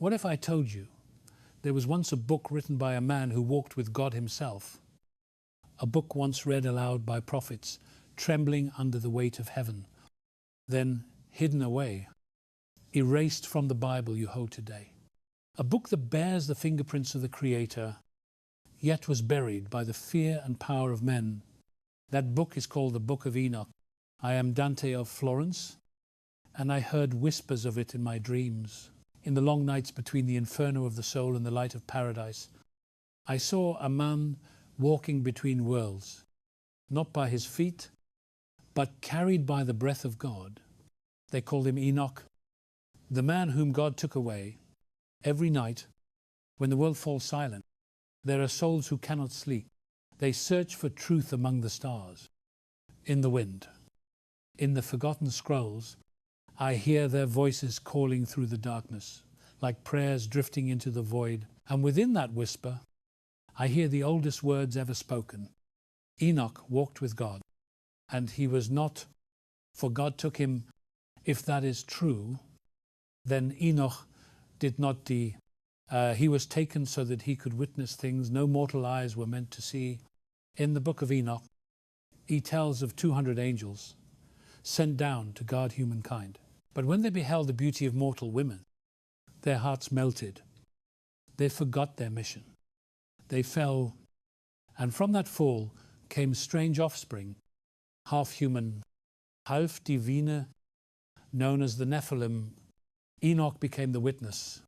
What if I told you there was once a book written by a man who walked with God himself, a book once read aloud by prophets, trembling under the weight of heaven, then hidden away, erased from the Bible you hold today. A book that bears the fingerprints of the Creator, yet was buried by the fear and power of men. That book is called the Book of Enoch. I am Dante of Florence, and I heard whispers of it in my dreams. In the long nights between the inferno of the soul and the light of paradise, I saw a man walking between worlds, not by his feet, but carried by the breath of God. They called him Enoch, the man whom God took away. Every night, when the world falls silent, there are souls who cannot sleep. They search for truth among the stars, in the wind. In the forgotten scrolls, I hear their voices calling through the darkness, like prayers drifting into the void. And within that whisper, I hear the oldest words ever spoken. Enoch walked with God, and he was not, for God took him. If that is true, then Enoch did not he was taken so that he could witness things no mortal eyes were meant to see. In the book of Enoch, he tells of 200 angels sent down to guard humankind. But when they beheld the beauty of mortal women, their hearts melted. They forgot their mission. They fell, and from that fall came strange offspring, half human, half divine, known as the Nephilim. Enoch became the witness,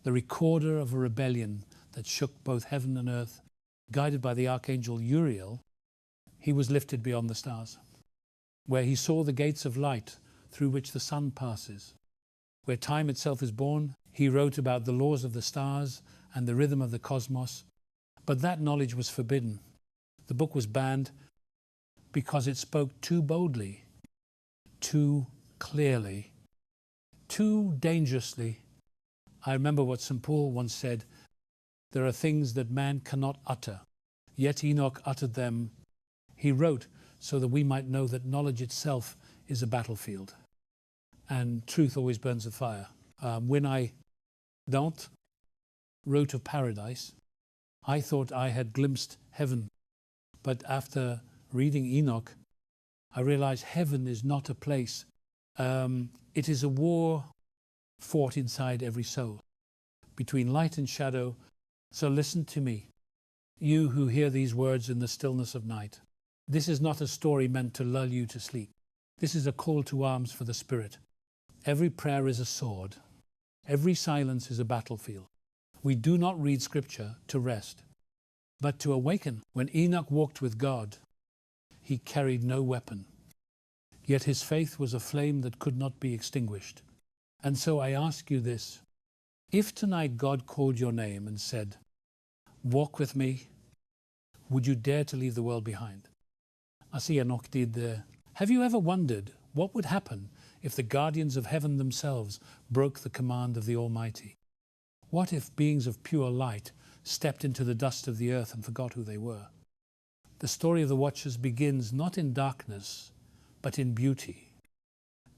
the recorder of a rebellion that shook both heaven and earth. Guided by the archangel Uriel, he was lifted beyond the stars, where he saw the gates of light through which the sun passes. Where time itself is born, he wrote about the laws of the stars and the rhythm of the cosmos. But that knowledge was forbidden. The book was banned because it spoke too boldly, too clearly, too dangerously. I remember what St. Paul once said, "There are things that man cannot utter, yet Enoch uttered them." He wrote so that we might know that knowledge itself is a battlefield, and truth always burns with fire. When Dante wrote of paradise, I thought I had glimpsed heaven, but after reading Enoch, I realized heaven is not a place. It is a war fought inside every soul, between light and shadow. So listen to me, you who hear these words in the stillness of night. This is not a story meant to lull you to sleep. This is a call to arms for the spirit. Every prayer is a sword. Every silence is a battlefield. We do not read scripture to rest, but to awaken. When Enoch walked with God, he carried no weapon, yet his faith was a flame that could not be extinguished. And so I ask you this: if tonight God called your name and said, "Walk with me," would you dare to leave the world behind? I see Enoch did there. Have you ever wondered what would happen if the guardians of heaven themselves broke the command of the Almighty? What if beings of pure light stepped into the dust of the earth and forgot who they were? The story of the Watchers begins not in darkness, but in beauty.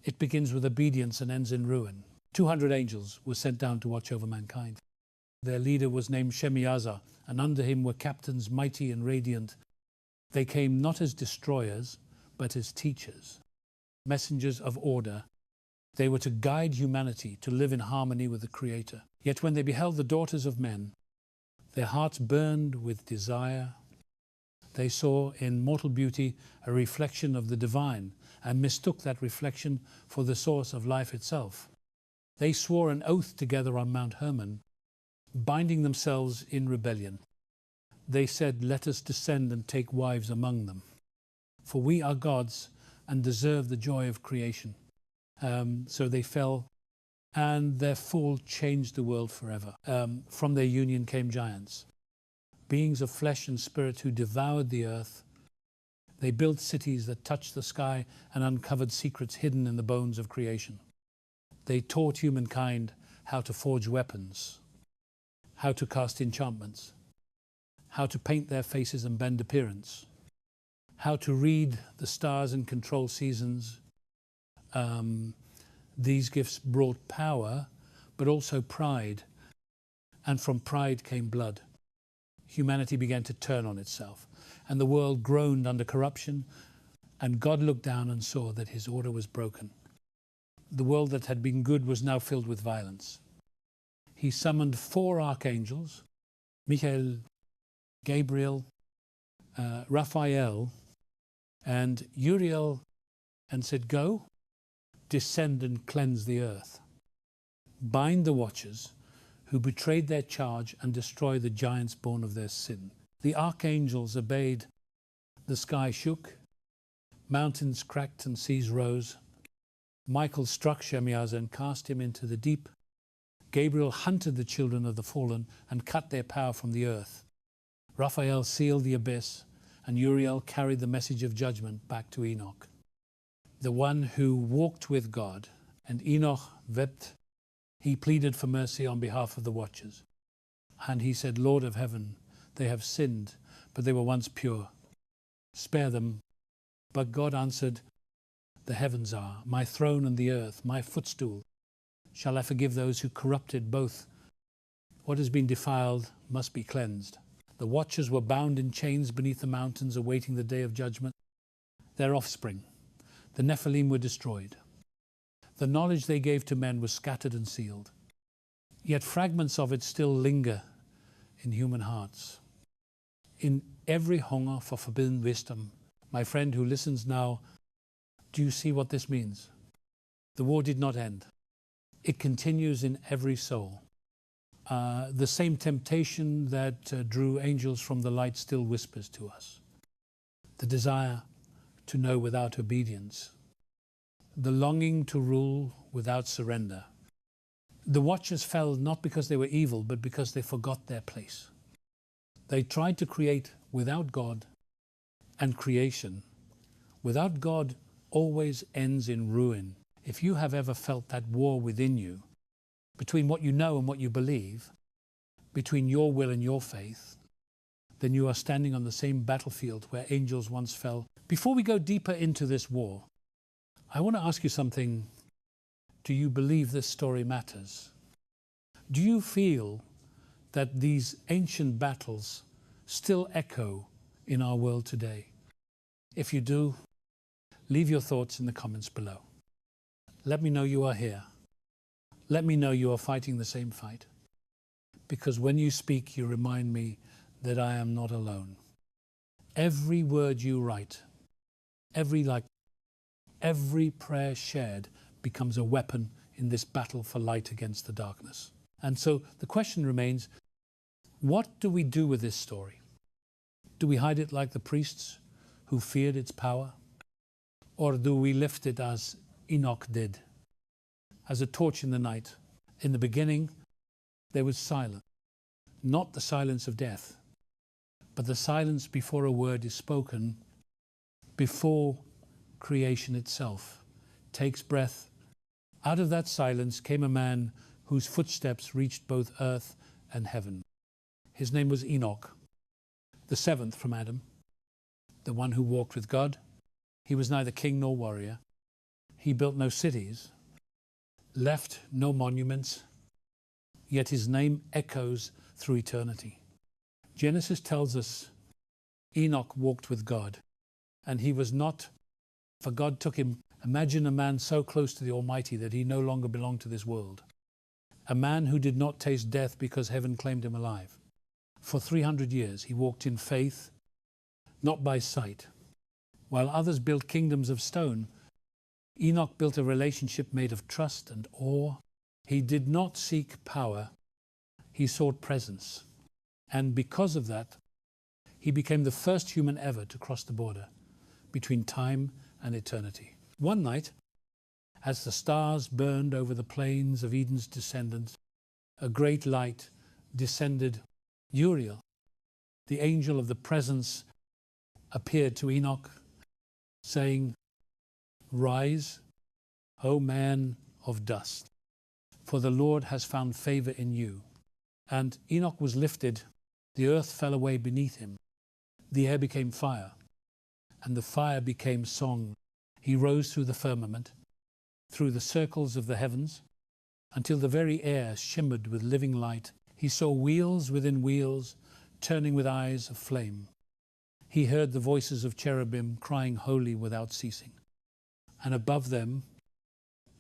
It begins with obedience and ends in ruin. 200 angels were sent down to watch over mankind. Their leader was named Shemiyaza, and under him were captains mighty and radiant. They came not as destroyers, but as teachers, messengers of order. They were to guide humanity to live in harmony with the Creator. Yet when they beheld the daughters of men, their hearts burned with desire. They saw in mortal beauty a reflection of the divine, and mistook that reflection for the source of life itself. They swore an oath together on Mount Hermon, binding themselves in rebellion. They said, "Let us descend and take wives among them, for we are gods and deserve the joy of creation." So they fell, and their fall changed the world forever. From their union came giants, beings of flesh and spirit who devoured the earth. They built cities that touched the sky and uncovered secrets hidden in the bones of creation. They taught humankind how to forge weapons, how to cast enchantments, how to paint their faces and bend appearance, how to read the stars and control seasons. These gifts brought power, but also pride. And from pride came blood. Humanity began to turn on itself, and the world groaned under corruption, and God looked down and saw that his order was broken. The world that had been good was now filled with violence. He summoned 4 archangels, Michael, Gabriel, Raphael, and Uriel, and said, "Go, descend and cleanse the earth. Bind the watchers who betrayed their charge and destroy the giants born of their sin." The archangels obeyed. The sky shook, mountains cracked and seas rose. Michael struck Shemiaz and cast him into the deep. Gabriel hunted the children of the fallen and cut their power from the earth. Raphael sealed the abyss, and Uriel carried the message of judgment back to Enoch, the one who walked with God. And Enoch wept. He pleaded for mercy on behalf of the watchers. And he said, "Lord of heaven, they have sinned, but they were once pure. Spare them." But God answered, "The heavens are my throne and the earth, my footstool. Shall I forgive those who corrupted both? What has been defiled must be cleansed." The watchers were bound in chains beneath the mountains, awaiting the day of judgment. Their offspring, the Nephilim, were destroyed. The knowledge they gave to men was scattered and sealed. Yet fragments of it still linger in human hearts. In every hunger for forbidden wisdom, my friend who listens now, do you see what this means? The war did not end. It continues in every soul. The same temptation that drew angels from the light still whispers to us. The desire to know without obedience. The longing to rule without surrender. The watchers fell not because they were evil, but because they forgot their place. They tried to create without God, and creation without God always ends in ruin. If you have ever felt that war within you, between what you know and what you believe, between your will and your faith, then you are standing on the same battlefield where angels once fell. Before we go deeper into this war, I want to ask you something. Do you believe this story matters? Do you feel that these ancient battles still echo in our world today? If you do, leave your thoughts in the comments below. Let me know you are here. Let me know you are fighting the same fight. Because when you speak, you remind me that I am not alone. Every word you write, every prayer shared becomes a weapon in this battle for light against the darkness. And so the question remains, what do we do with this story? Do we hide it like the priests who feared its power? Or do we lift it as Enoch did, as a torch in the night? In the beginning, there was silence, not the silence of death, but the silence before a word is spoken, before creation itself takes breath. Out of that silence came a man whose footsteps reached both earth and heaven. His name was Enoch, the 7th from Adam, the one who walked with God. He was neither king nor warrior. He built no cities, left no monuments, yet his name echoes through eternity. Genesis tells us Enoch walked with God, and he was not, for God took him. Imagine a man so close to the Almighty that he no longer belonged to this world. A man who did not taste death because heaven claimed him alive. For 300 years he walked in faith, not by sight. While others built kingdoms of stone, Enoch built a relationship made of trust and awe. He did not seek power, he sought presence. And because of that, he became the first human ever to cross the border between time and eternity. One night, as the stars burned over the plains of Eden's descendants, a great light descended. Uriel, the angel of the presence, appeared to Enoch, saying, "Rise, O man of dust, for the Lord has found favor in you." And Enoch was lifted, the earth fell away beneath him, the air became fire, and the fire became song. He rose through the firmament, through the circles of the heavens, until the very air shimmered with living light. He saw wheels within wheels, turning with eyes of flame. He heard the voices of cherubim crying holy without ceasing. And above them,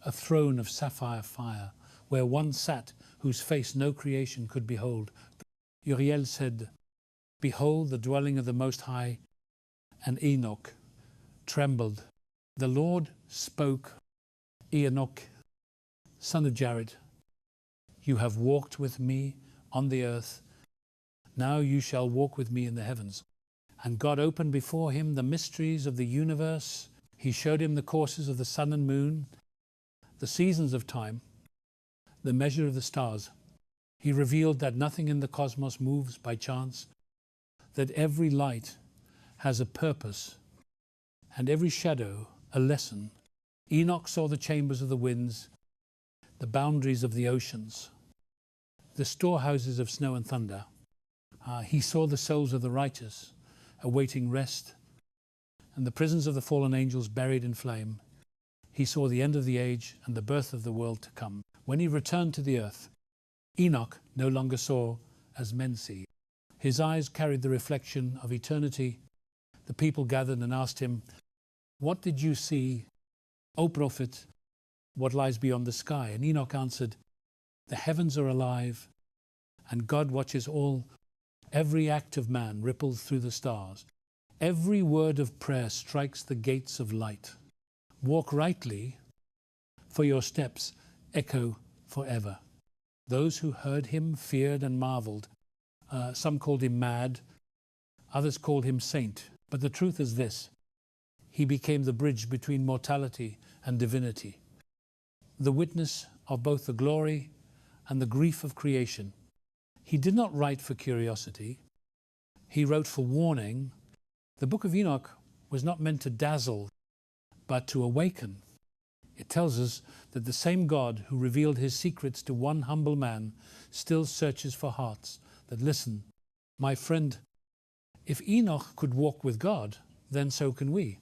a throne of sapphire fire, where one sat whose face no creation could behold. Uriel said, "Behold the dwelling of the Most High," and Enoch trembled. The Lord spoke, "Enoch, son of Jared, you have walked with me on the earth. Now you shall walk with me in the heavens." And God opened before him the mysteries of the universe. He showed him the courses of the sun and moon, the seasons of time, the measure of the stars. He revealed that nothing in the cosmos moves by chance, that every light has a purpose and every shadow a lesson. Enoch saw the chambers of the winds, the boundaries of the oceans, the storehouses of snow and thunder. He saw the souls of the righteous awaiting rest, and the prisons of the fallen angels buried in flame. He saw the end of the age and the birth of the world to come. When he returned to the earth, Enoch no longer saw as men see. His eyes carried the reflection of eternity. The people gathered and asked him, "What did you see, O prophet? What lies beyond the sky?" And Enoch answered, "The heavens are alive, and God watches all. Every act of man ripples through the stars. Every word of prayer strikes the gates of light. Walk rightly, for your steps echo forever." Those who heard him feared and marveled. Some called him mad, others called him saint. But the truth is this: he became the bridge between mortality and divinity, the witness of both the glory and the grief of creation. He did not write for curiosity. He wrote for warning. The book of Enoch was not meant to dazzle, but to awaken. It tells us that the same God who revealed his secrets to one humble man still searches for hearts that listen. My friend, if Enoch could walk with God, then so can we.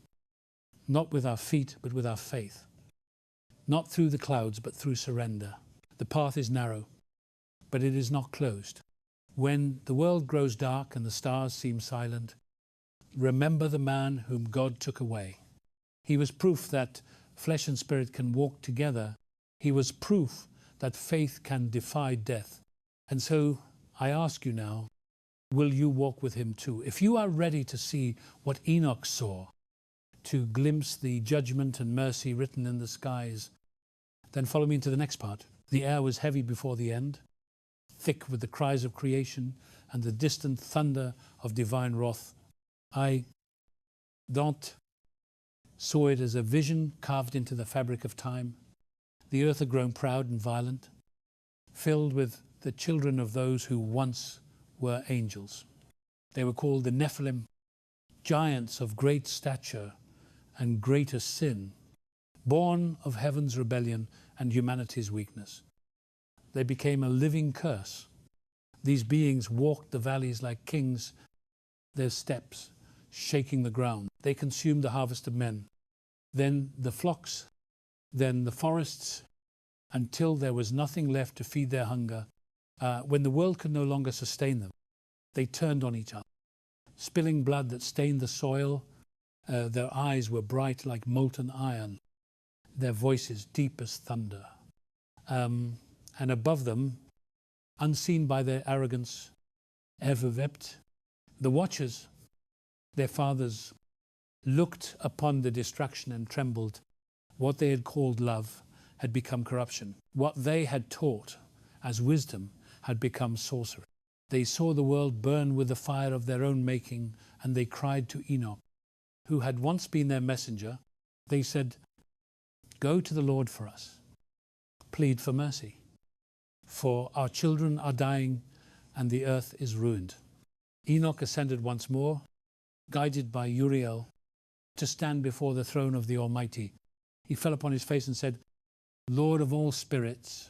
Not with our feet, but with our faith. Not through the clouds, but through surrender. The path is narrow, but it is not closed. When the world grows dark and the stars seem silent, remember the man whom God took away. He was proof that flesh and spirit can walk together. He was proof that faith can defy death. And so I ask you now, will you walk with him too? If you are ready to see what Enoch saw, to glimpse the judgment and mercy written in the skies, then follow me into the next part. The air was heavy before the end, thick with the cries of creation and the distant thunder of divine wrath. Dante saw it as a vision carved into the fabric of time. The earth had grown proud and violent, filled with the children of those who once were angels. They were called the Nephilim, giants of great stature and greater sin, born of heaven's rebellion and humanity's weakness. They became a living curse. These beings walked the valleys like kings, their steps shaking the ground. They consumed the harvest of men, then the flocks, then the forests, until there was nothing left to feed their hunger. When the world could no longer sustain them, they turned on each other, spilling blood that stained the soil. Their eyes were bright like molten iron, their voices deep as thunder. And above them, unseen by their arrogance, ever wept, the watchers, their fathers, looked upon the destruction and trembled. What they had called love had become corruption. What they had taught as wisdom had become sorcery. They saw the world burn with the fire of their own making, and they cried to Enoch, who had once been their messenger. They said, "Go to the Lord for us. Plead for mercy. For our children are dying and the earth is ruined." Enoch ascended once more, guided by Uriel, to stand before the throne of the Almighty. He fell upon his face and said, "Lord of all spirits,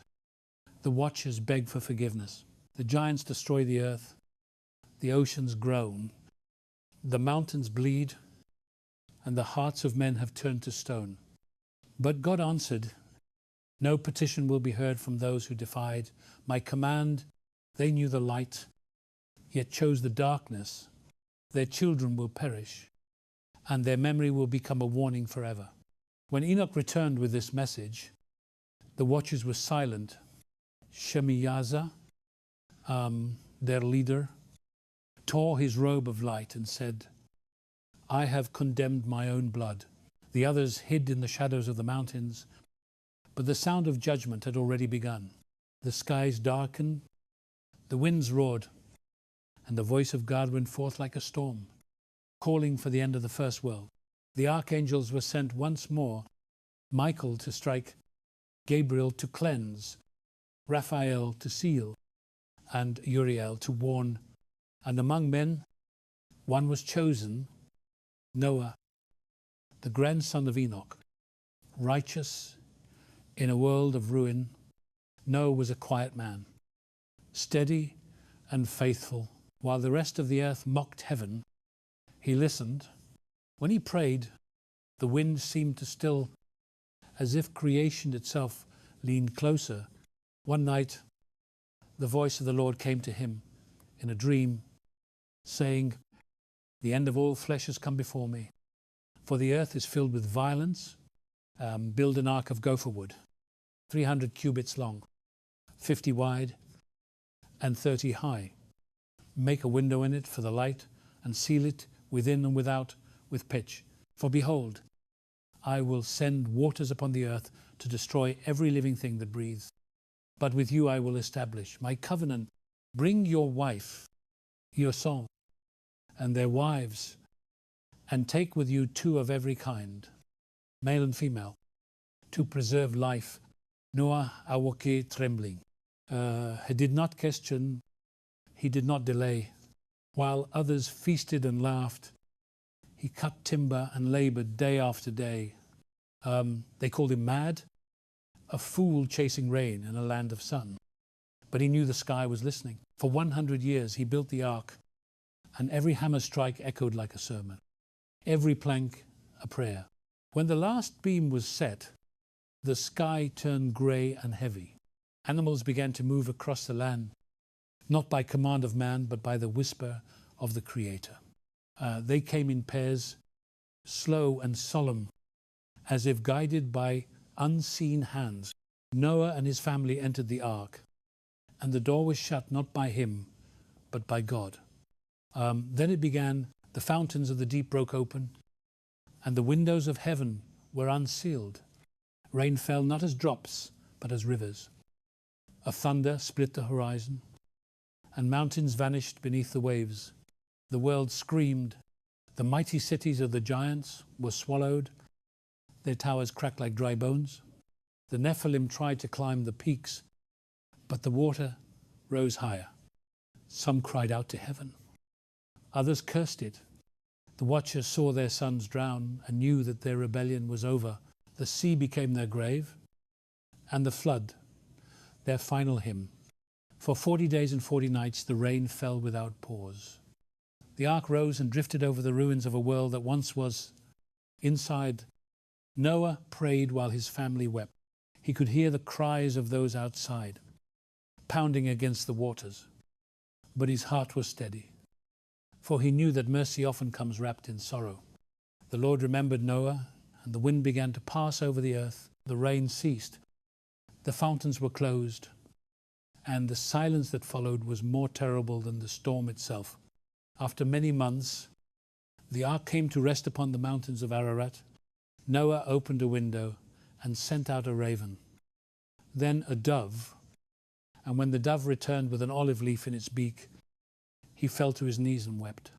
the watchers beg for forgiveness. The giants destroy the earth. The oceans groan. The mountains bleed, and the hearts of men have turned to stone." But God answered, No petition will be heard from those who defied my command. They knew the light, yet chose the darkness. Their children will perish, and their memory will become a warning forever. When Enoch returned with this message, the watchers were silent. Shemiyaza, their leader, tore his robe of light and said, I have condemned my own blood. The others hid in the shadows of the mountains, but the sound of judgment had already begun. The skies darkened, the winds roared, and the voice of God went forth like a storm, calling for the end of the first world. The archangels were sent once more, Michael to strike, Gabriel to cleanse, Raphael to seal, and Uriel to warn. And among men, one was chosen, Noah, the grandson of Enoch, righteous in a world of ruin. Noah was a quiet man, steady and faithful. While the rest of the earth mocked heaven, he listened. When he prayed, the wind seemed to still, as if creation itself leaned closer. One night, the voice of the Lord came to him in a dream, saying, the end of all flesh has come before me, for the earth is filled with violence. Build an ark of gopher wood, 300 cubits long, 50 wide, and 30 high. Make a window in it for the light, and seal it within and without with pitch. For behold, I will send waters upon the earth to destroy every living thing that breathes. But with you I will establish my covenant. Bring your wife, your son, and their wives, and take with you 2 of every kind, male and female, to preserve life. Noah awoke trembling. He did not question, he did not delay. While others feasted and laughed, he cut timber and labored day after day. They called him mad, a fool chasing rain in a land of sun. But he knew the sky was listening. For 100 years he built the ark, and every hammer strike echoed like a sermon, every plank a prayer. When the last beam was set, the sky turned grey and heavy. Animals began to move across the land, not by command of man, but by the whisper of the Creator. They came in pairs, slow and solemn, as if guided by unseen hands. Noah and his family entered the ark, and the door was shut not by him, but by God. Then it began. The fountains of the deep broke open, and the windows of heaven were unsealed. Rain fell not as drops, but as rivers. A thunder split the horizon, and mountains vanished beneath the waves. The world screamed. The mighty cities of the giants were swallowed. Their towers cracked like dry bones. The Nephilim tried to climb the peaks, but the water rose higher. Some cried out to heaven. Others cursed it. The watchers saw their sons drown and knew that their rebellion was over. The sea became their grave, and the flood their final hymn. For 40 days and 40 nights the rain fell without pause. The ark rose and drifted over the ruins of a world that once was. Inside, Noah prayed while his family wept. He could hear the cries of those outside, pounding against the waters. But his heart was steady, for he knew that mercy often comes wrapped in sorrow. The Lord remembered Noah, and the wind began to pass over the earth. The rain ceased. The fountains were closed, and the silence that followed was more terrible than the storm itself. After many months, the ark came to rest upon the mountains of Ararat. Noah opened a window and sent out a raven, then a dove, and when the dove returned with an olive leaf in its beak, he fell to his knees and wept.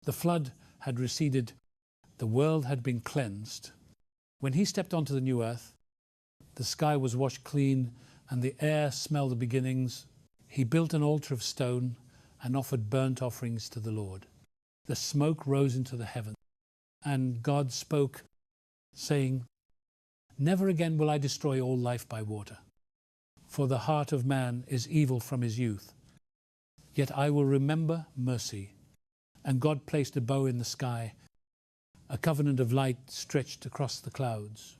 The flood had receded. The world had been cleansed. When he stepped onto the new earth, the sky was washed clean and the air smelled the beginnings. He built an altar of stone and offered burnt offerings to the Lord. The smoke rose into the heavens, and God spoke, saying, "Never again will I destroy all life by water, for the heart of man is evil from his youth. Yet I will remember mercy." And God placed a bow in the sky, a covenant of light stretched across the clouds,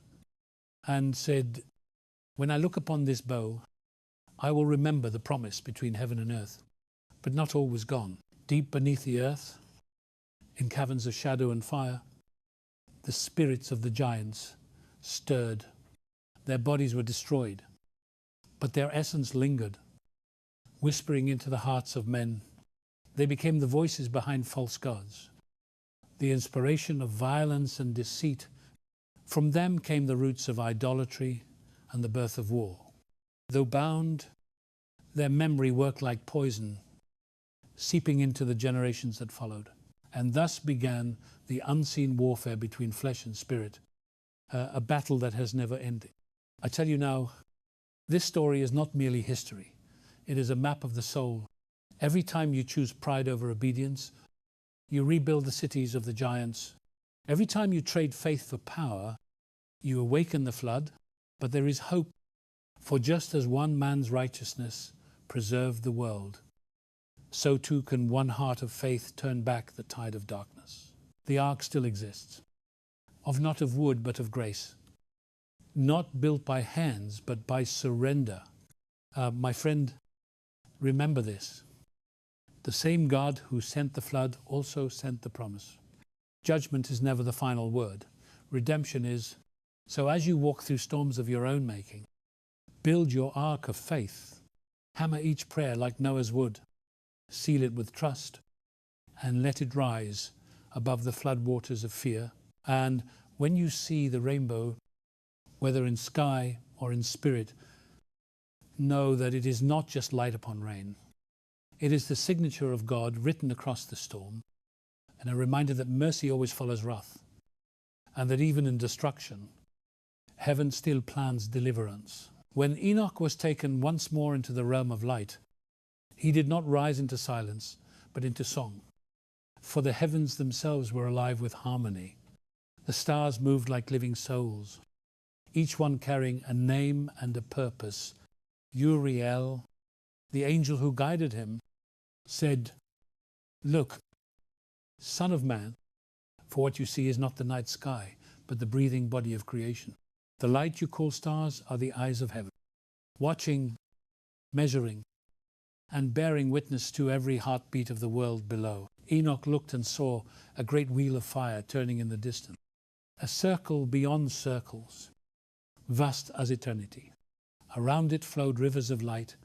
and said, When I look upon this bow, I will remember the promise between heaven and earth, but not all was gone. Deep beneath the earth, in caverns of shadow and fire, the spirits of the giants stirred. Their bodies were destroyed, but their essence lingered, whispering into the hearts of men. They became the voices behind false gods, the inspiration of violence and deceit. From them came the roots of idolatry and the birth of war. Though bound, their memory worked like poison, seeping into the generations that followed. And thus began the unseen warfare between flesh and spirit, a battle that has never ended. I tell you now, this story is not merely history. It is a map of the soul. Every time you choose pride over obedience, you rebuild the cities of the giants. Every time you trade faith for power, you awaken the flood. But there is hope, for just as one man's righteousness preserved the world, so too can one heart of faith turn back the tide of darkness. The ark still exists, not of wood but of grace, not built by hands but by surrender. My friend, remember this. The same God who sent the flood also sent the promise. Judgment is never the final word. Redemption is. So as you walk through storms of your own making, build your ark of faith. Hammer each prayer like Noah's wood. Seal it with trust and let it rise above the floodwaters of fear. And when you see the rainbow, whether in sky or in spirit, know that it is not just light upon rain. It is the signature of God written across the storm, and a reminder that mercy always follows wrath, and that even in destruction, heaven still plans deliverance. When Enoch was taken once more into the realm of light, he did not rise into silence, but into song. For the heavens themselves were alive with harmony. The stars moved like living souls, each one carrying a name and a purpose. Uriel, the angel who guided him, said, "Look, Son of Man, for what you see is not the night sky, but the breathing body of creation. The light you call stars are the eyes of heaven, watching, measuring, and bearing witness to every heartbeat of the world below." Enoch looked and saw a great wheel of fire turning in the distance, a circle beyond circles, vast as eternity. Around it flowed rivers of light,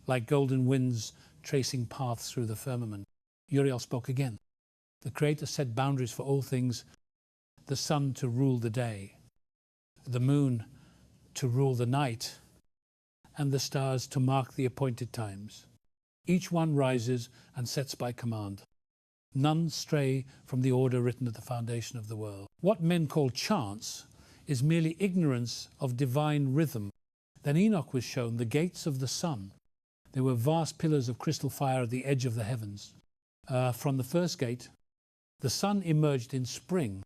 like golden winds tracing paths through the firmament. Uriel spoke again. The Creator set boundaries for all things, the sun to rule the day, the moon to rule the night, and the stars to mark the appointed times. Each one rises and sets by command. None stray from the order written at the foundation of the world. What men call chance is merely ignorance of divine rhythm. Then Enoch was shown the gates of the sun. There were vast pillars of crystal fire at the edge of the heavens. From the first gate, the sun emerged in spring,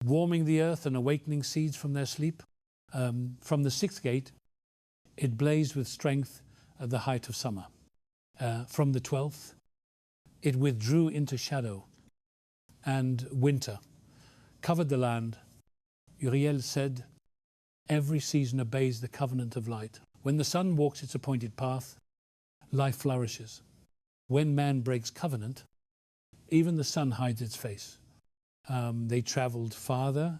warming the earth and awakening seeds from their sleep. From the sixth gate, it blazed with strength at the height of summer. From the 12th, it withdrew into shadow, and winter covered the land. Uriel said, "Every season obeys the covenant of light. When the sun walks its appointed path, life flourishes. When man breaks covenant, even the sun hides its face." They traveled farther,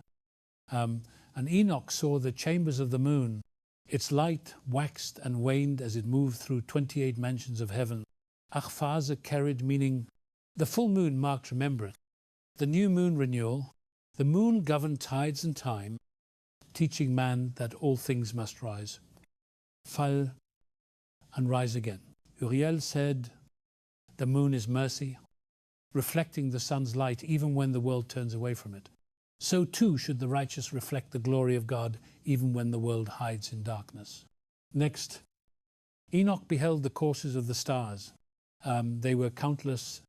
and Enoch saw the chambers of the moon. Its light waxed and waned as it moved through 28 mansions of heaven. Achphase carried, meaning the full moon marked remembrance. The new moon renewal. The moon governed tides and time, teaching man that all things must rise, fall, and rise again. Uriel said, "The moon is mercy, reflecting the sun's light even when the world turns away from it. So too should the righteous reflect the glory of God even when the world hides in darkness." Next, Enoch beheld the courses of the stars. They were countless,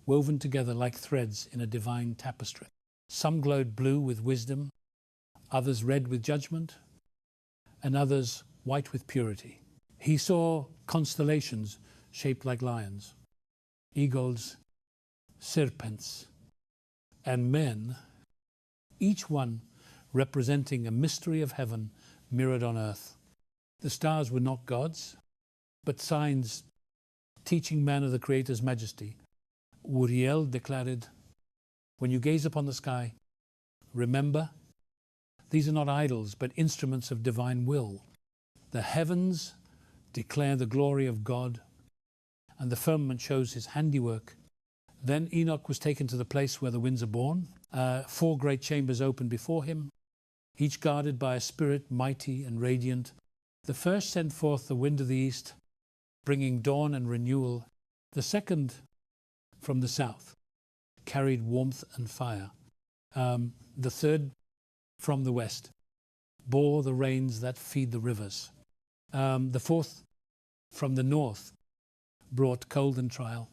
woven together like threads in a divine tapestry. Some glowed blue with wisdom, others red with judgment, and others white with purity. He saw constellations shaped like lions, eagles, serpents, and men, each one representing a mystery of heaven mirrored on earth. The stars were not gods, but signs teaching man of the Creator's majesty. Uriel declared, when you gaze upon the sky, remember, these are not idols, but instruments of divine will. The heavens declare the glory of God, and the firmament shows his handiwork. Then Enoch was taken to the place where the winds are born. 4 great chambers opened before him, each guarded by a spirit mighty and radiant. The first sent forth the wind of the east, bringing dawn and renewal. The second, from the south, carried warmth and fire. The third, from the west, bore the rains that feed the rivers. The fourth, from the north, brought cold and trial.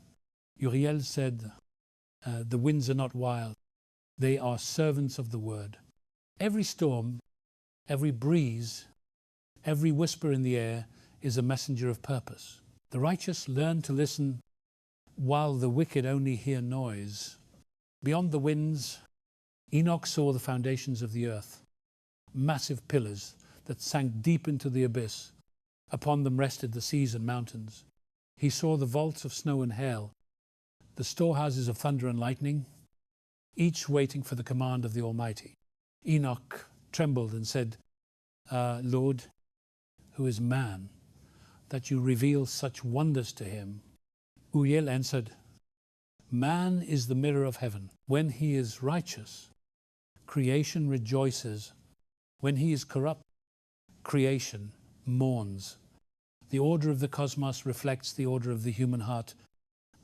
Uriel said, the winds are not wild, they are servants of the word. Every storm, every breeze, every whisper in the air is a messenger of purpose. The righteous learn to listen, while the wicked only hear noise. Beyond the winds, Enoch saw the foundations of the earth, massive pillars that sank deep into the abyss. Upon them rested the seas and mountains. He saw the vaults of snow and hail, the storehouses of thunder and lightning, each waiting for the command of the Almighty. Enoch trembled and said, Lord, who is man, that you reveal such wonders to him? Uriel answered, man is the mirror of heaven. When he is righteous, creation rejoices. When he is corrupt, creation mourns. The order of the cosmos reflects the order of the human heart.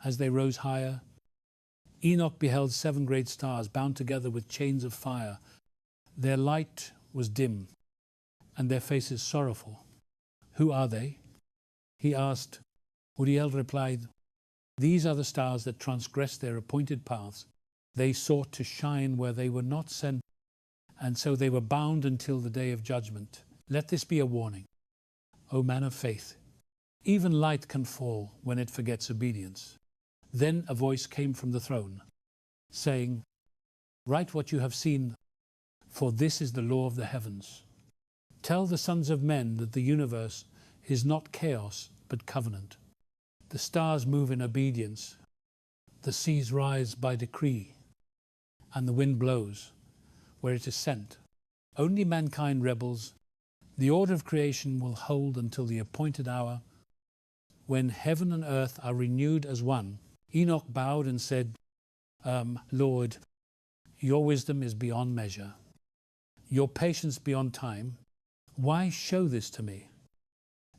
As they rose higher, Enoch beheld 7 great stars bound together with chains of fire. Their light was dim, and their faces sorrowful. Who are they? He asked. Uriel replied, these are the stars that transgressed their appointed paths. They sought to shine where they were not sent, and so they were bound until the day of judgment. Let this be a warning, O man of faith. Even light can fall when it forgets obedience. Then a voice came from the throne, saying, write what you have seen, for this is the law of the heavens. Tell the sons of men that the universe is not chaos, but covenant. The stars move in obedience, the seas rise by decree, and the wind blows where it is sent. Only mankind rebels. The order of creation will hold until the appointed hour, when heaven and earth are renewed as one. Enoch bowed and said, Lord, your wisdom is beyond measure, your patience beyond time. Why show this to me?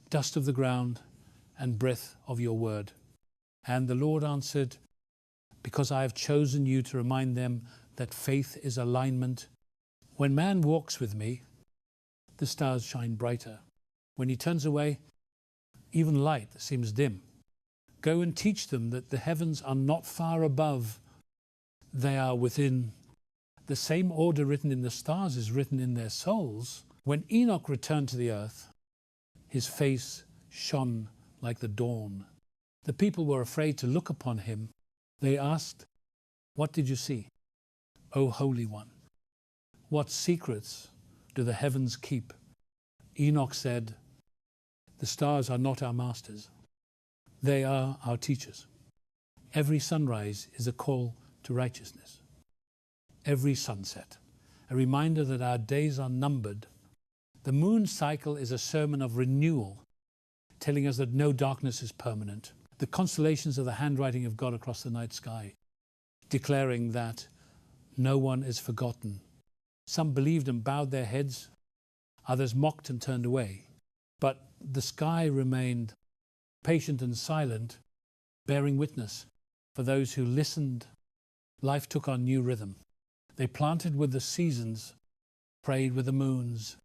Dust of the ground and breath of your word. And the Lord answered, because I have chosen you to remind them that faith is alignment. When man walks with me, the stars shine brighter. When he turns away, even light seems dim. Go and teach them that the heavens are not far above, they are within. The same order written in the stars is written in their souls. When Enoch returned to the earth, his face shone like the dawn. The people were afraid to look upon him. They asked, what did you see, O Holy One? What secrets do the heavens keep? Enoch said, the stars are not our masters. They are our teachers. Every sunrise is a call to righteousness. Every sunset, a reminder that our days are numbered. The moon cycle is a sermon of renewal, telling us that no darkness is permanent. The constellations are the handwriting of God across the night sky, declaring that no one is forgotten. Some believed and bowed their heads, others mocked and turned away. But the sky remained patient and silent, bearing witness. For those who listened, life took on new rhythm. They planted with the seasons, prayed with the moons,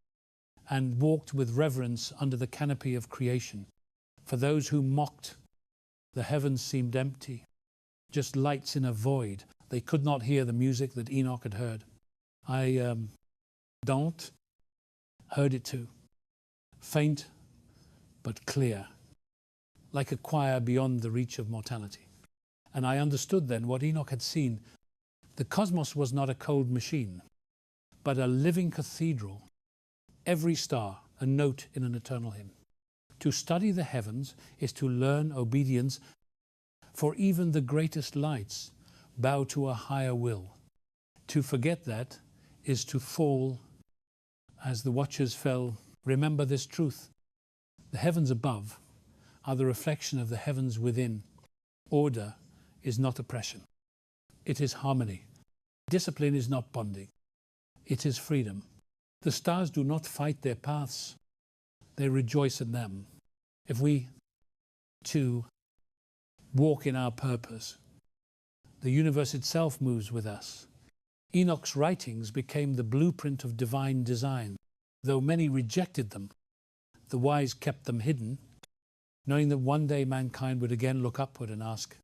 and walked with reverence under the canopy of creation. For those who mocked, the heavens seemed empty, just lights in a void. They could not hear the music that Enoch had heard. I heard it too. Faint but clear, like a choir beyond the reach of mortality. And I understood then what Enoch had seen. The cosmos was not a cold machine, but a living cathedral. Every star, a note in an eternal hymn. To study the heavens is to learn obedience, for even the greatest lights bow to a higher will. To forget that is to fall as the watchers fell. Remember this truth. The heavens above are the reflection of the heavens within. Order is not oppression. It is harmony. Discipline is not bonding. It is freedom. The stars do not fight their paths. They rejoice in them. If we too walk in our purpose, the universe itself moves with us. Enoch's writings became the blueprint of divine design. Though many rejected them, the wise kept them hidden, knowing that one day mankind would again look upward and ask,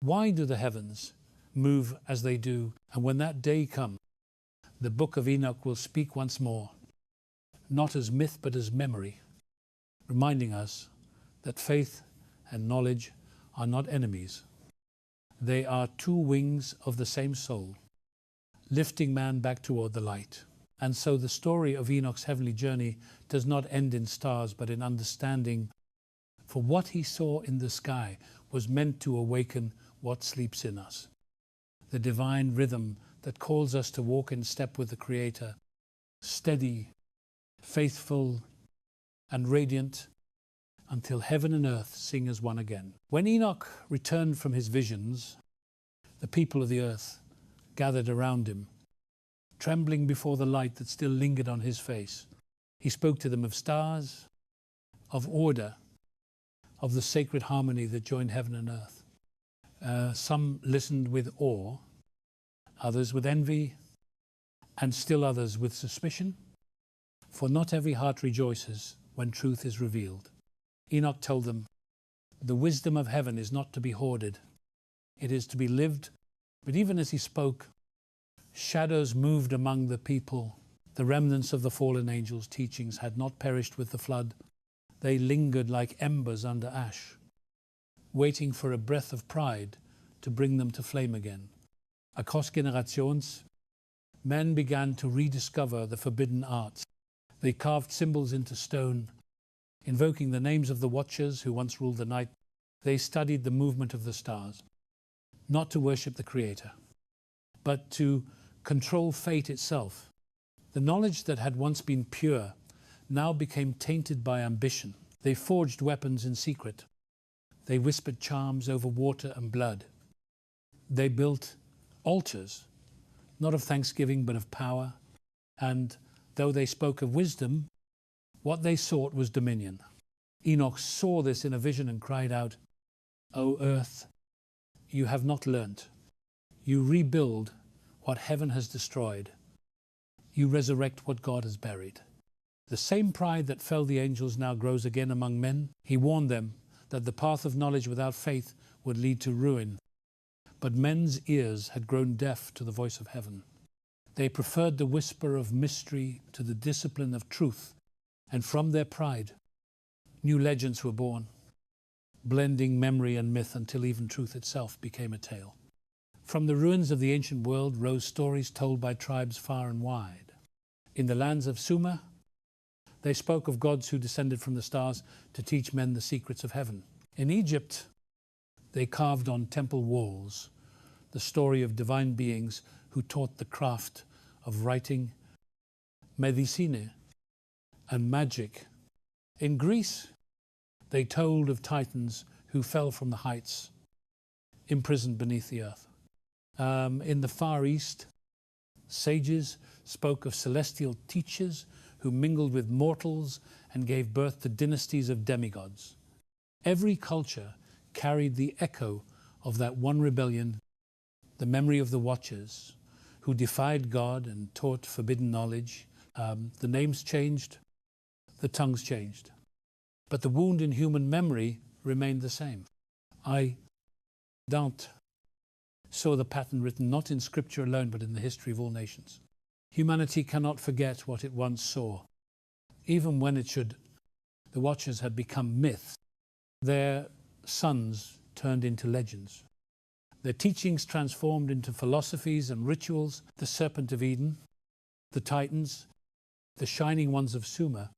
why do the heavens move as they do? And when that day comes, the book of Enoch will speak once more, not as myth but as memory, reminding us that faith and knowledge are not enemies. They are two wings of the same soul, lifting man back toward the light. And so the story of Enoch's heavenly journey does not end in stars, but in understanding, for what he saw in the sky was meant to awaken what sleeps in us. The divine rhythm that calls us to walk in step with the Creator, steady, faithful, and radiant, until heaven and earth sing as one again. When Enoch returned from his visions, the people of the earth gathered around him, trembling before the light that still lingered on his face. He spoke to them of stars, of order, of the sacred harmony that joined heaven and earth. Some listened with awe, others with envy, and still others with suspicion. For not every heart rejoices when truth is revealed. Enoch told them, the wisdom of heaven is not to be hoarded. It is to be lived. But even as he spoke, shadows moved among the people. The remnants of the fallen angels' teachings had not perished with the flood. They lingered like embers under ash, waiting for a breath of pride to bring them to flame again. Across generations, men began to rediscover the forbidden arts. They carved symbols into stone, invoking the names of the watchers who once ruled the night. They studied the movement of the stars, not to worship the Creator, but to control fate itself. The knowledge that had once been pure now became tainted by ambition. They forged weapons in secret. They whispered charms over water and blood. They built altars, not of thanksgiving but of power. And though they spoke of wisdom, what they sought was dominion. Enoch saw this in a vision and cried out, "O earth, you have not learnt. You rebuild what heaven has destroyed. You resurrect what God has buried." The same pride that felled the angels now grows again among men. He warned them that the path of knowledge without faith would lead to ruin. But men's ears had grown deaf to the voice of heaven. They preferred the whisper of mystery to the discipline of truth, and from their pride, new legends were born, blending memory and myth until even truth itself became a tale. From the ruins of the ancient world rose stories told by tribes far and wide. In the lands of Sumer, they spoke of gods who descended from the stars to teach men the secrets of heaven. In Egypt, they carved on temple walls the story of divine beings who taught the craft of writing, medicine, and magic. In Greece, they told of titans who fell from the heights, imprisoned beneath the earth. In the Far East, sages spoke of celestial teachers who mingled with mortals and gave birth to dynasties of demigods. Every culture carried the echo of that one rebellion, the memory of the watchers who defied God and taught forbidden knowledge. The names changed, the tongues changed, but the wound in human memory remained the same. Dante saw the pattern written not in scripture alone, but in the history of all nations. Humanity cannot forget what it once saw. Even when the watchers had become myths, their sons turned into legends. Their teachings transformed into philosophies and rituals. The serpent of Eden, the titans, the shining ones of Sumer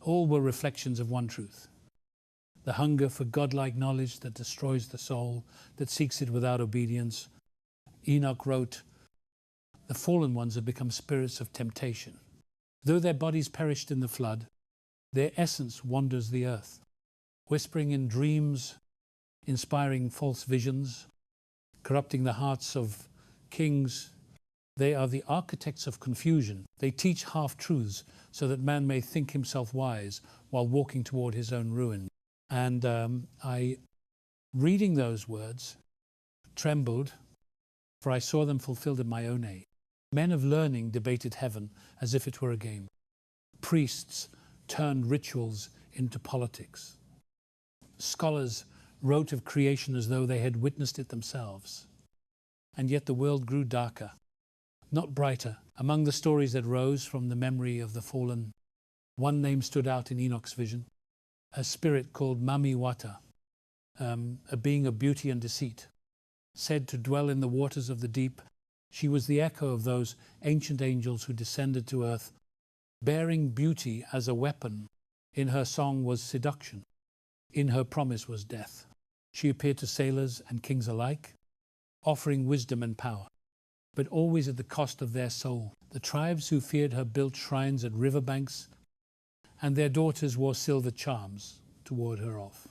All were reflections of one truth: the hunger for godlike knowledge that destroys the soul, that seeks it without obedience. Enoch wrote, "The fallen ones have become spirits of temptation. Though their bodies perished in the flood, their essence wanders the earth, whispering in dreams, inspiring false visions, corrupting the hearts of kings. They are the architects of confusion. They teach half-truths so that man may think himself wise while walking toward his own ruin." And I, reading those words, trembled, for I saw them fulfilled in my own age. Men of learning debated heaven as if it were a game. Priests turned rituals into politics. Scholars wrote of creation as though they had witnessed it themselves. And yet the world grew darker, not brighter. Among the stories that rose from the memory of the fallen, one name stood out in Enoch's vision: a spirit called Mami Wata, a being of beauty and deceit, said to dwell in the waters of the deep. She was the echo of those ancient angels who descended to earth, bearing beauty as a weapon. In her song was seduction. In her promise was death. She appeared to sailors and kings alike, offering wisdom and power, but always at the cost of their soul. The tribes who feared her built shrines at riverbanks, and their daughters wore silver charms to ward her off.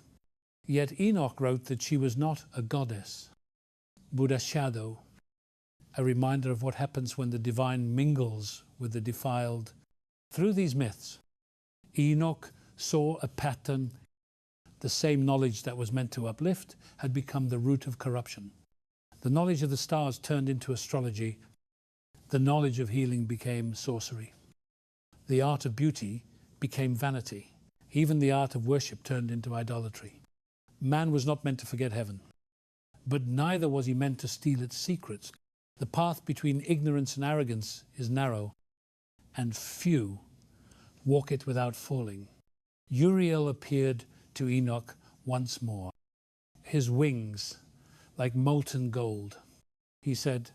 Yet Enoch wrote that she was not a goddess, but a shadow, a reminder of what happens when the divine mingles with the defiled. Through these myths, Enoch saw a pattern. The same knowledge that was meant to uplift had become the root of corruption. The knowledge of the stars turned into astrology. The knowledge of healing became sorcery. The art of beauty became vanity. Even the art of worship turned into idolatry. Man was not meant to forget heaven, but neither was he meant to steal its secrets. The path between ignorance and arrogance is narrow, and few walk it without falling. Uriel appeared to Enoch once more, his wings like molten gold. He said,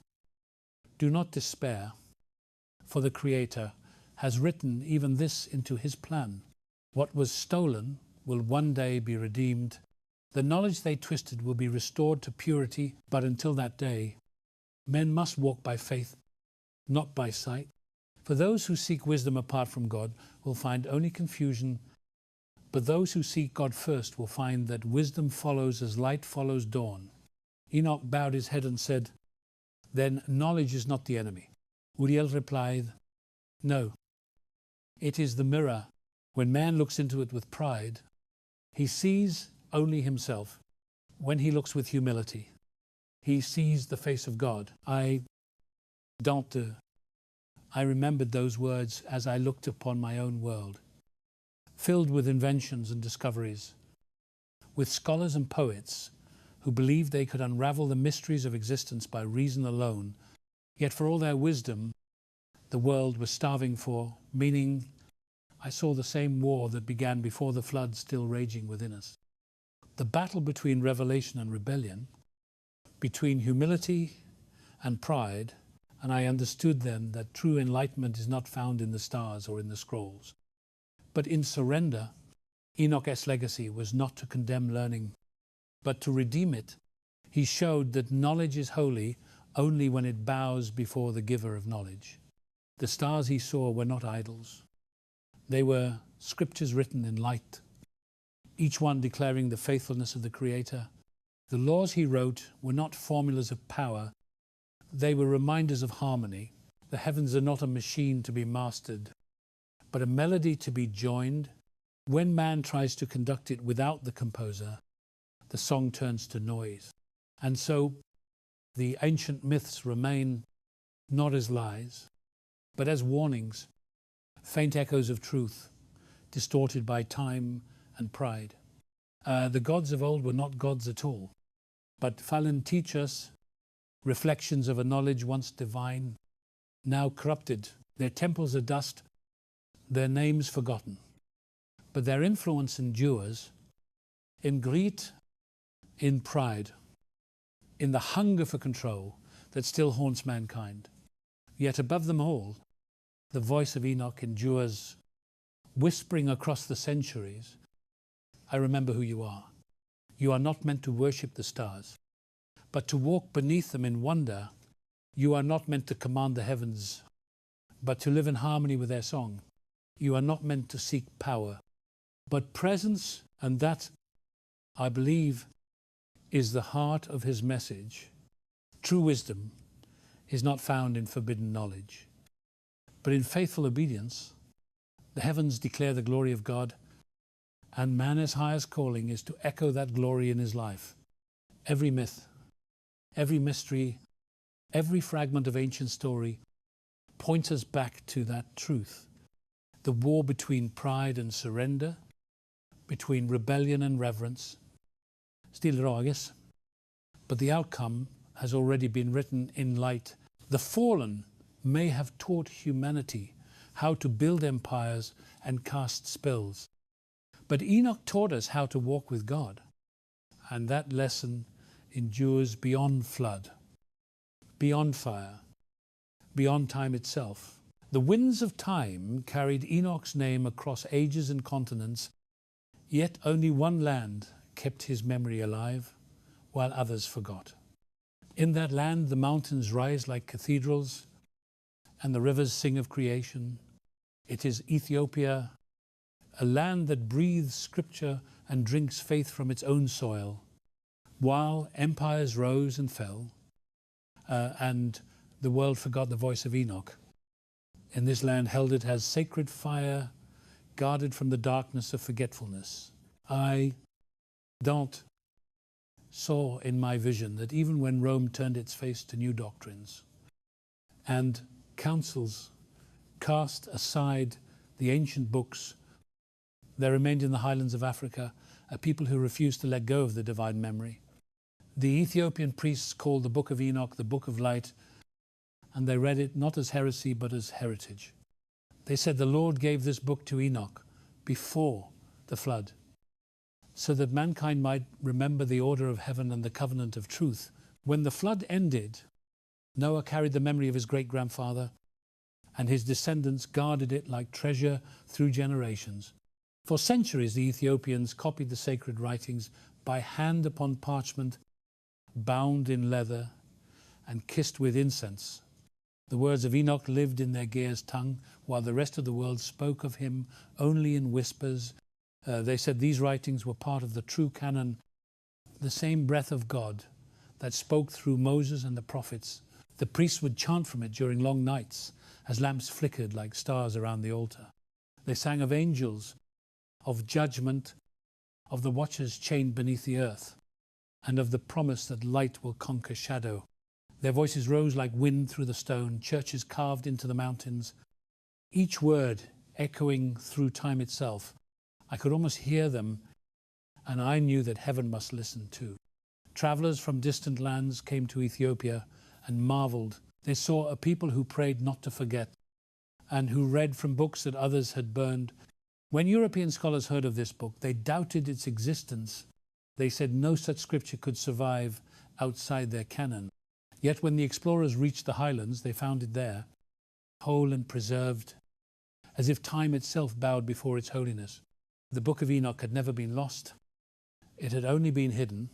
"Do not despair, for the Creator has written even this into his plan. What was stolen will one day be redeemed. The knowledge they twisted will be restored to purity, but until that day, men must walk by faith, not by sight. For those who seek wisdom apart from God will find only confusion, but those who seek God first will find that wisdom follows as light follows dawn." Enoch bowed his head and said, "Then knowledge is not the enemy." Uriel replied, "No, it is the mirror. When man looks into it with pride, he sees only himself. When he looks with humility, he sees the face of God." Dante, I remembered those words as I looked upon my own world, filled with inventions and discoveries, with scholars and poets who believed they could unravel the mysteries of existence by reason alone. Yet for all their wisdom, the world was starving for meaning. I saw the same war that began before the flood still raging within us. The battle between revelation and rebellion, between humility and pride, and I understood then that true enlightenment is not found in the stars or in the scrolls, but in surrender. Enoch's legacy was not to condemn learning, but to redeem it. He showed that knowledge is holy only when it bows before the giver of knowledge. The stars he saw were not idols. They were scriptures written in light, each one declaring the faithfulness of the Creator. The laws he wrote were not formulas of power. They were reminders of harmony. The heavens are not a machine to be mastered, but a melody to be joined. When man tries to conduct it without the composer, the song turns to noise. And so the ancient myths remain not as lies, but as warnings, faint echoes of truth, distorted by time and pride. The gods of old were not gods at all, but Fallen teach us reflections of a knowledge once divine, now corrupted. Their temples are dust, their names forgotten, but their influence endures in greed, in pride, in the hunger for control that still haunts mankind. Yet above them all, the voice of Enoch endures whispering across the centuries, I remember who you are. You are not meant to worship the stars, but to walk beneath them in wonder. You are not meant to command the heavens, but to live in harmony with their song. You are not meant to seek power, but presence, and that, I believe, is the heart of his message. True wisdom is not found in forbidden knowledge, but in faithful obedience. The heavens declare the glory of God, and man's highest calling is to echo that glory in his life. Every myth, every mystery, every fragment of ancient story points us back to that truth. The war between pride and surrender, between rebellion and reverence, still rages, but the outcome has already been written in light. The fallen may have taught humanity how to build empires and cast spells, but Enoch taught us how to walk with God, and that lesson endures beyond flood, beyond fire, beyond time itself. The winds of time carried Enoch's name across ages and continents, yet only one land kept his memory alive, while others forgot. In that land the mountains rise like cathedrals, and the rivers sing of creation. It is Ethiopia, a land that breathes scripture and drinks faith from its own soil, while empires rose and fell, and the world forgot the voice of Enoch. In this land held it as sacred fire, guarded from the darkness of forgetfulness. Dante saw in my vision that even when Rome turned its face to new doctrines and councils cast aside the ancient books, there remained in the highlands of Africa a people who refused to let go of the divine memory. The Ethiopian priests called the Book of Enoch the Book of Light, and they read it not as heresy but as heritage. They said the Lord gave this book to Enoch before the flood, so that mankind might remember the order of heaven and the covenant of truth. When the flood ended, Noah carried the memory of his great-grandfather, and his descendants guarded it like treasure through generations. For centuries, the Ethiopians copied the sacred writings by hand upon parchment, bound in leather, and kissed with incense. The words of Enoch lived in their Gear's tongue, while the rest of the world spoke of him only in whispers. They said these writings were part of the true canon, the same breath of God that spoke through Moses and the prophets. The priests would chant from it during long nights as lamps flickered like stars around the altar. They sang of angels, of judgment, of the watchers chained beneath the earth, and of the promise that light will conquer shadow. Their voices rose like wind through the stone, churches carved into the mountains, each word echoing through time itself. I could almost hear them, and I knew that heaven must listen too. Travelers from distant lands came to Ethiopia and marveled. They saw a people who prayed not to forget, and who read from books that others had burned. When European scholars heard of this book, they doubted its existence. They said no such scripture could survive outside their canon. Yet when the explorers reached the highlands, they found it there, whole and preserved, as if time itself bowed before its holiness. The Book of Enoch had never been lost. It had only been hidden,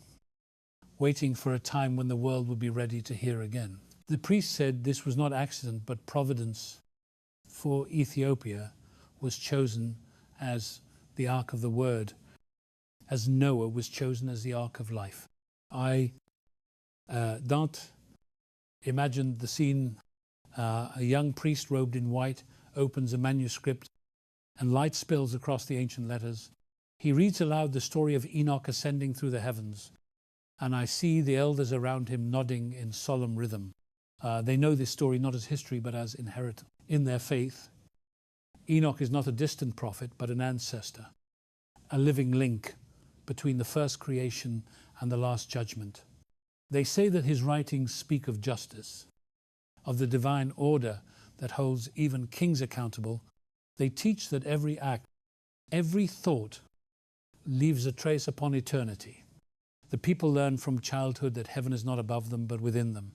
waiting for a time when the world would be ready to hear again. The priest said this was not accident, but providence, for Ethiopia was chosen as the Ark of the Word, as Noah was chosen as the Ark of Life. Dante imagined the scene. A young priest robed in white opens a manuscript, and light spills across the ancient letters. He reads aloud the story of Enoch ascending through the heavens, and I see the elders around him nodding in solemn rhythm. They know this story not as history but as inheritance. In their faith, Enoch is not a distant prophet but an ancestor, a living link between the first creation and the last judgment. They say that his writings speak of justice, of the divine order that holds even kings accountable. They teach that every act, every thought leaves a trace upon eternity. The people learn from childhood that heaven is not above them but within them,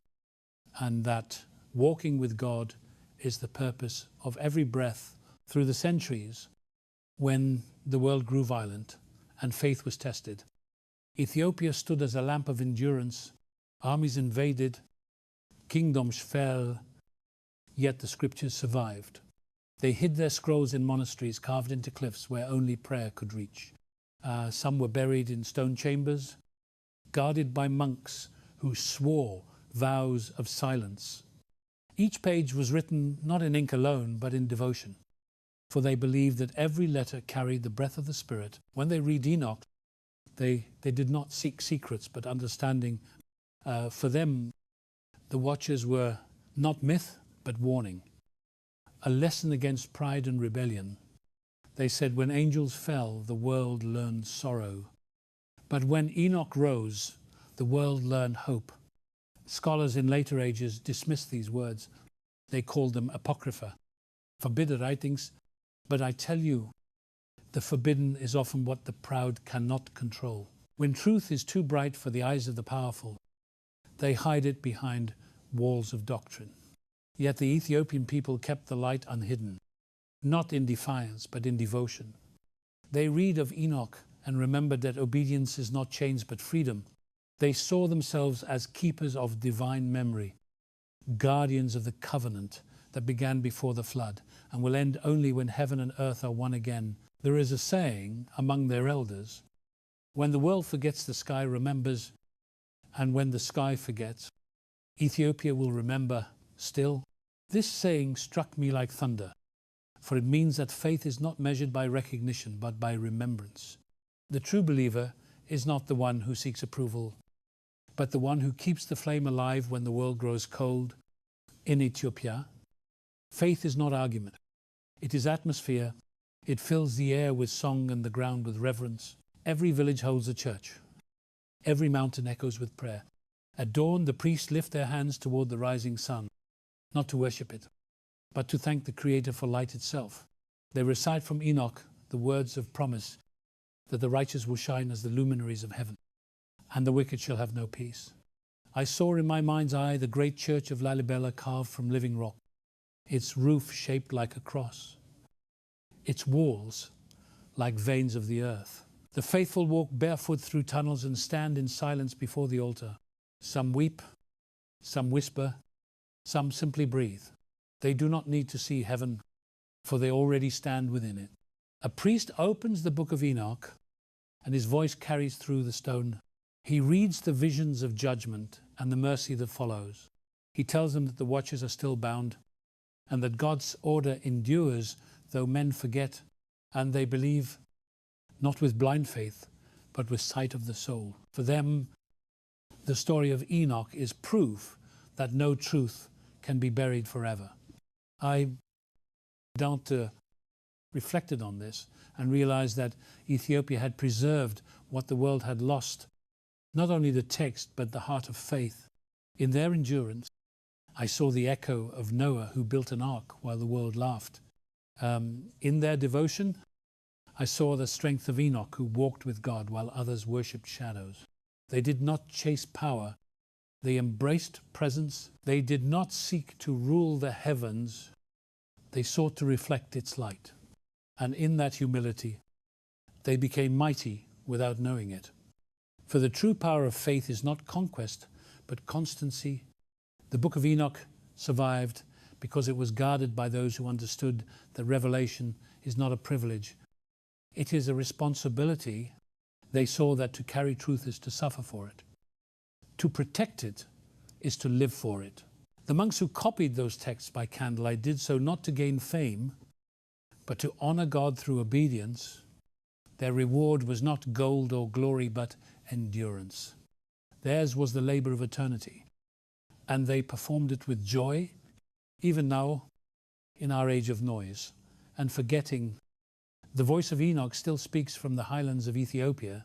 and that walking with God is the purpose of every breath through the centuries. when the world grew violent and faith was tested. Ethiopia stood as a lamp of endurance. Armies invaded, kingdoms fell, yet the scriptures survived. They hid their scrolls in monasteries carved into cliffs where only prayer could reach. Some were buried in stone chambers, guarded by monks who swore vows of silence. Each page was written not in ink alone, but in devotion, for they believed that every letter carried the breath of the Spirit. When they read Enoch, they did not seek secrets, but understanding. For them, the watchers were not myth, but warning. A lesson against pride and rebellion. They said, when angels fell, the world learned sorrow. But when Enoch rose, the world learned hope. Scholars in later ages dismissed these words. They called them apocrypha, forbidden writings. But I tell you, the forbidden is often what the proud cannot control. When truth is too bright for the eyes of the powerful, they hide it behind walls of doctrine. Yet the Ethiopian people kept the light unhidden, not in defiance, but in devotion. They read of Enoch and remembered that obedience is not chains, but freedom. They saw themselves as keepers of divine memory, guardians of the covenant that began before the flood and will end only when heaven and earth are one again. There is a saying among their elders, when the world forgets, the sky remembers, and when the sky forgets, Ethiopia will remember still. This saying struck me like thunder, for it means that faith is not measured by recognition, but by remembrance. The true believer is not the one who seeks approval, but the one who keeps the flame alive when the world grows cold. In Ethiopia, faith is not argument. It is atmosphere. It fills the air with song and the ground with reverence. Every village holds a church. Every mountain echoes with prayer. At dawn, the priests lift their hands toward the rising sun, not to worship it, but to thank the Creator for light itself. They recite from Enoch the words of promise that the righteous will shine as the luminaries of heaven, and the wicked shall have no peace. I saw in my mind's eye the great church of Lalibela carved from living rock, its roof shaped like a cross, its walls like veins of the earth. The faithful walk barefoot through tunnels and stand in silence before the altar. Some weep, some whisper, some simply breathe. They do not need to see heaven, for they already stand within it. A priest opens the book of Enoch, and his voice carries through the stone. He reads the visions of judgment and the mercy that follows. He tells them that the watchers are still bound, and that God's order endures though men forget, and they believe not with blind faith, but with sight of the soul. For them, the story of Enoch is proof that no truth can be buried forever. Dante reflected on this and realized that Ethiopia had preserved what the world had lost, not only the text, but the heart of faith. In their endurance, I saw the echo of Noah, who built an ark while the world laughed. In their devotion, I saw the strength of Enoch, who walked with God while others worshipped shadows. They did not chase power. They embraced presence. They did not seek to rule the heavens. They sought to reflect its light. And in that humility, they became mighty without knowing it. For the true power of faith is not conquest, but constancy. The book of Enoch survived because it was guarded by those who understood that revelation is not a privilege. It is a responsibility. They saw that to carry truth is to suffer for it. To protect it is to live for it. The monks who copied those texts by candlelight did so not to gain fame, but to honor God through obedience. Their reward was not gold or glory, but endurance. Theirs was the labor of eternity, and they performed it with joy, even now in our age of noise and forgetting. The voice of Enoch still speaks from the highlands of Ethiopia.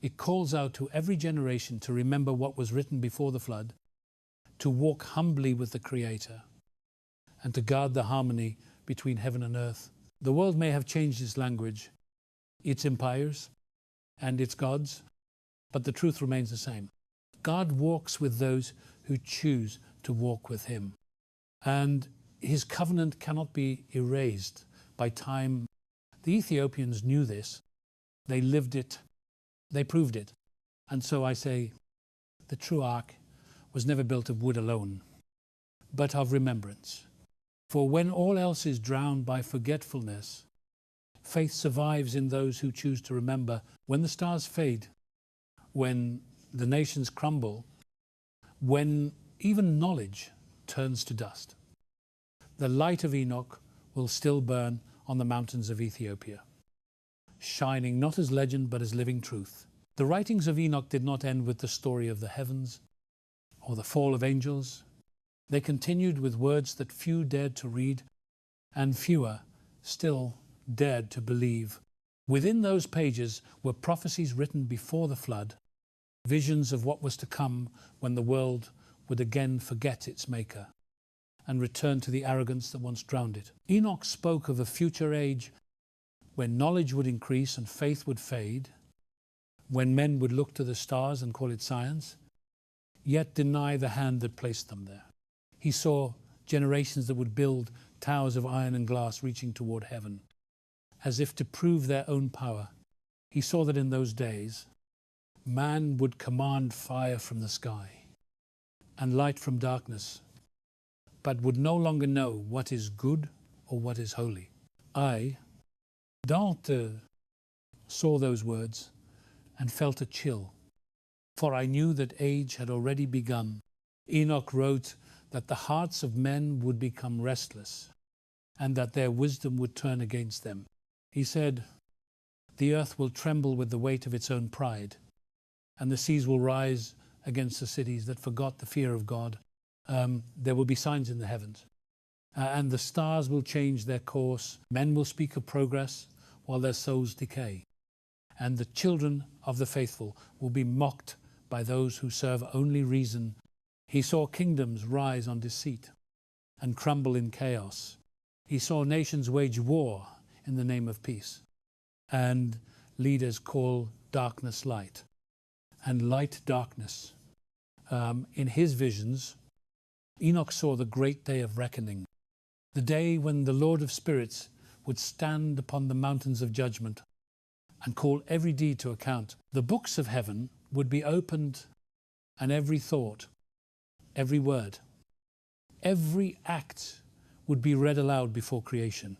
It calls out to every generation to remember what was written before the flood, to walk humbly with the Creator, and to guard the harmony between heaven and earth. The world may have changed its language, its empires, and its gods, but the truth remains the same. God walks with those who choose to walk with Him, and His covenant cannot be erased by time The Ethiopians knew this. They lived it. They proved it. And so I say, the true ark was never built of wood alone, but of remembrance. For when all else is drowned by forgetfulness, faith survives in those who choose to remember. When the stars fade, when the nations crumble, when even knowledge turns to dust, the light of Enoch will still burn on the mountains of Ethiopia, shining not as legend but as living truth. The writings of Enoch did not end with the story of the heavens or the fall of angels. They continued with words that few dared to read and fewer still dared to believe. Within those pages were prophecies written before the flood, visions of what was to come when the world would again forget its maker and return to the arrogance that once drowned it. Enoch spoke of a future age when knowledge would increase and faith would fade, when men would look to the stars and call it science, yet deny the hand that placed them there. He saw generations that would build towers of iron and glass reaching toward heaven, as if to prove their own power. He saw that in those days, man would command fire from the sky and light from darkness, but would no longer know what is good or what is holy. I, Dante, saw those words and felt a chill, for I knew that age had already begun. Enoch wrote that the hearts of men would become restless and that their wisdom would turn against them. He said, the earth will tremble with the weight of its own pride, and the seas will rise against the cities that forgot the fear of God. There will be signs in the heavens, and the stars will change their course. Men will speak of progress while their souls decay, and the children of the faithful will be mocked by those who serve only reason. He saw kingdoms rise on deceit and crumble in chaos. He saw nations wage war in the name of peace, and leaders call darkness light and light darkness. In his visions, Enoch saw the great day of reckoning, the day when the Lord of spirits would stand upon the mountains of judgment and call every deed to account. The books of heaven would be opened, and every thought, every word, every act would be read aloud before creation.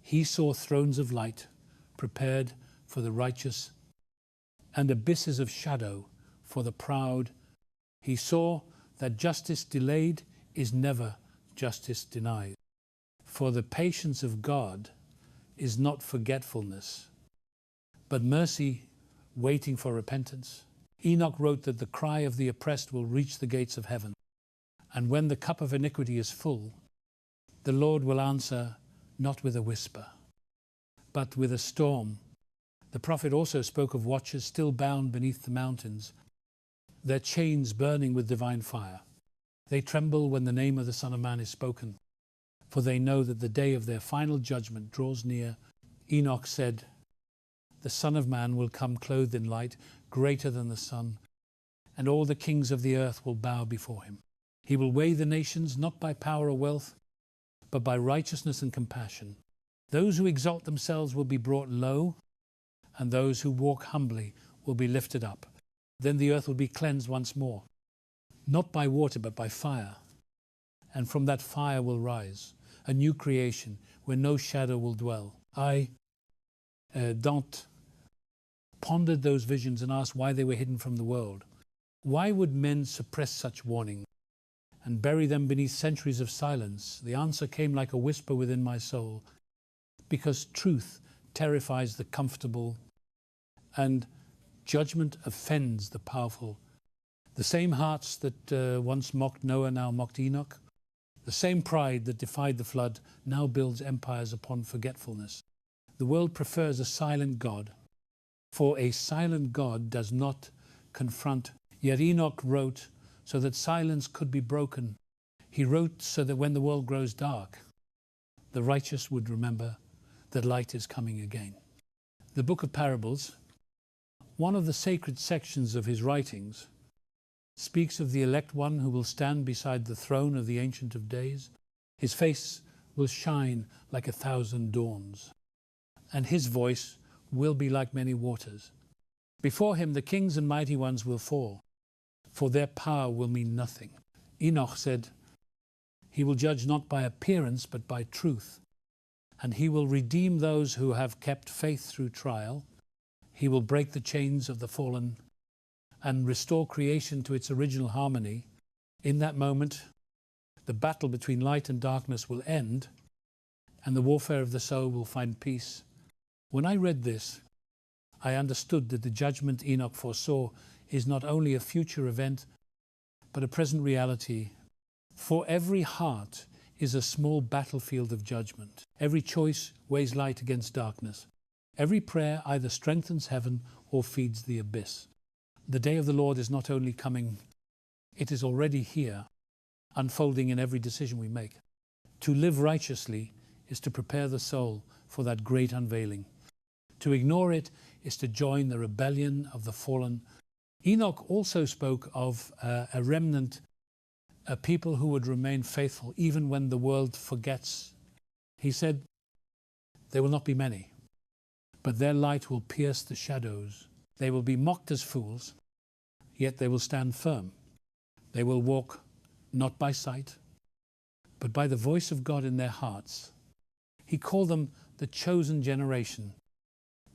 He saw thrones of light prepared for the righteous and abysses of shadow for the proud. He saw that justice delayed is never justice denied. For the patience of God is not forgetfulness, but mercy waiting for repentance. Enoch wrote that the cry of the oppressed will reach the gates of heaven, and when the cup of iniquity is full, the Lord will answer not with a whisper, but with a storm. The prophet also spoke of watchers still bound beneath the mountains, their chains burning with divine fire. They tremble when the name of the Son of Man is spoken, for they know that the day of their final judgment draws near. Enoch said, the Son of Man will come clothed in light, greater than the sun, and all the kings of the earth will bow before him. He will weigh the nations not by power or wealth, but by righteousness and compassion. Those who exalt themselves will be brought low, and those who walk humbly will be lifted up. Then the earth will be cleansed once more, not by water but by fire, and from that fire will rise a new creation where no shadow will dwell. I, Dante, pondered those visions and asked why they were hidden from the world. Why would men suppress such warnings and bury them beneath centuries of silence? The answer came like a whisper within my soul. Because truth terrifies the comfortable and judgment offends the powerful. The same hearts that once mocked Noah now mocked Enoch. The same pride that defied the flood now builds empires upon forgetfulness. The world prefers a silent God, for a silent God does not confront. Yet Enoch wrote so that silence could be broken. He wrote so that when the world grows dark, the righteous would remember that light is coming again. The book of parables, one of the sacred sections of his writings, speaks of the elect one who will stand beside the throne of the Ancient of Days. His face will shine like 1,000 dawns. and his voice will be like many waters. Before him the kings and mighty ones will fall, for their power will mean nothing. Enoch said, he will judge not by appearance but by truth, and he will redeem those who have kept faith through trial. He will break the chains of the fallen and restore creation to its original harmony. In that moment, the battle between light and darkness will end, and the warfare of the soul will find peace. When I read this, I understood that the judgment Enoch foresaw is not only a future event, but a present reality. For every heart is a small battlefield of judgment. Every choice weighs light against darkness. Every prayer either strengthens heaven or feeds the abyss. The day of the Lord is not only coming, it is already here, unfolding in every decision we make. To live righteously is to prepare the soul for that great unveiling. To ignore it is to join the rebellion of the fallen. Enoch also spoke of a remnant, a people who would remain faithful even when the world forgets. He said, there will not be many, but their light will pierce the shadows. They will be mocked as fools, yet they will stand firm. They will walk not by sight, but by the voice of God in their hearts. He called them the chosen generation,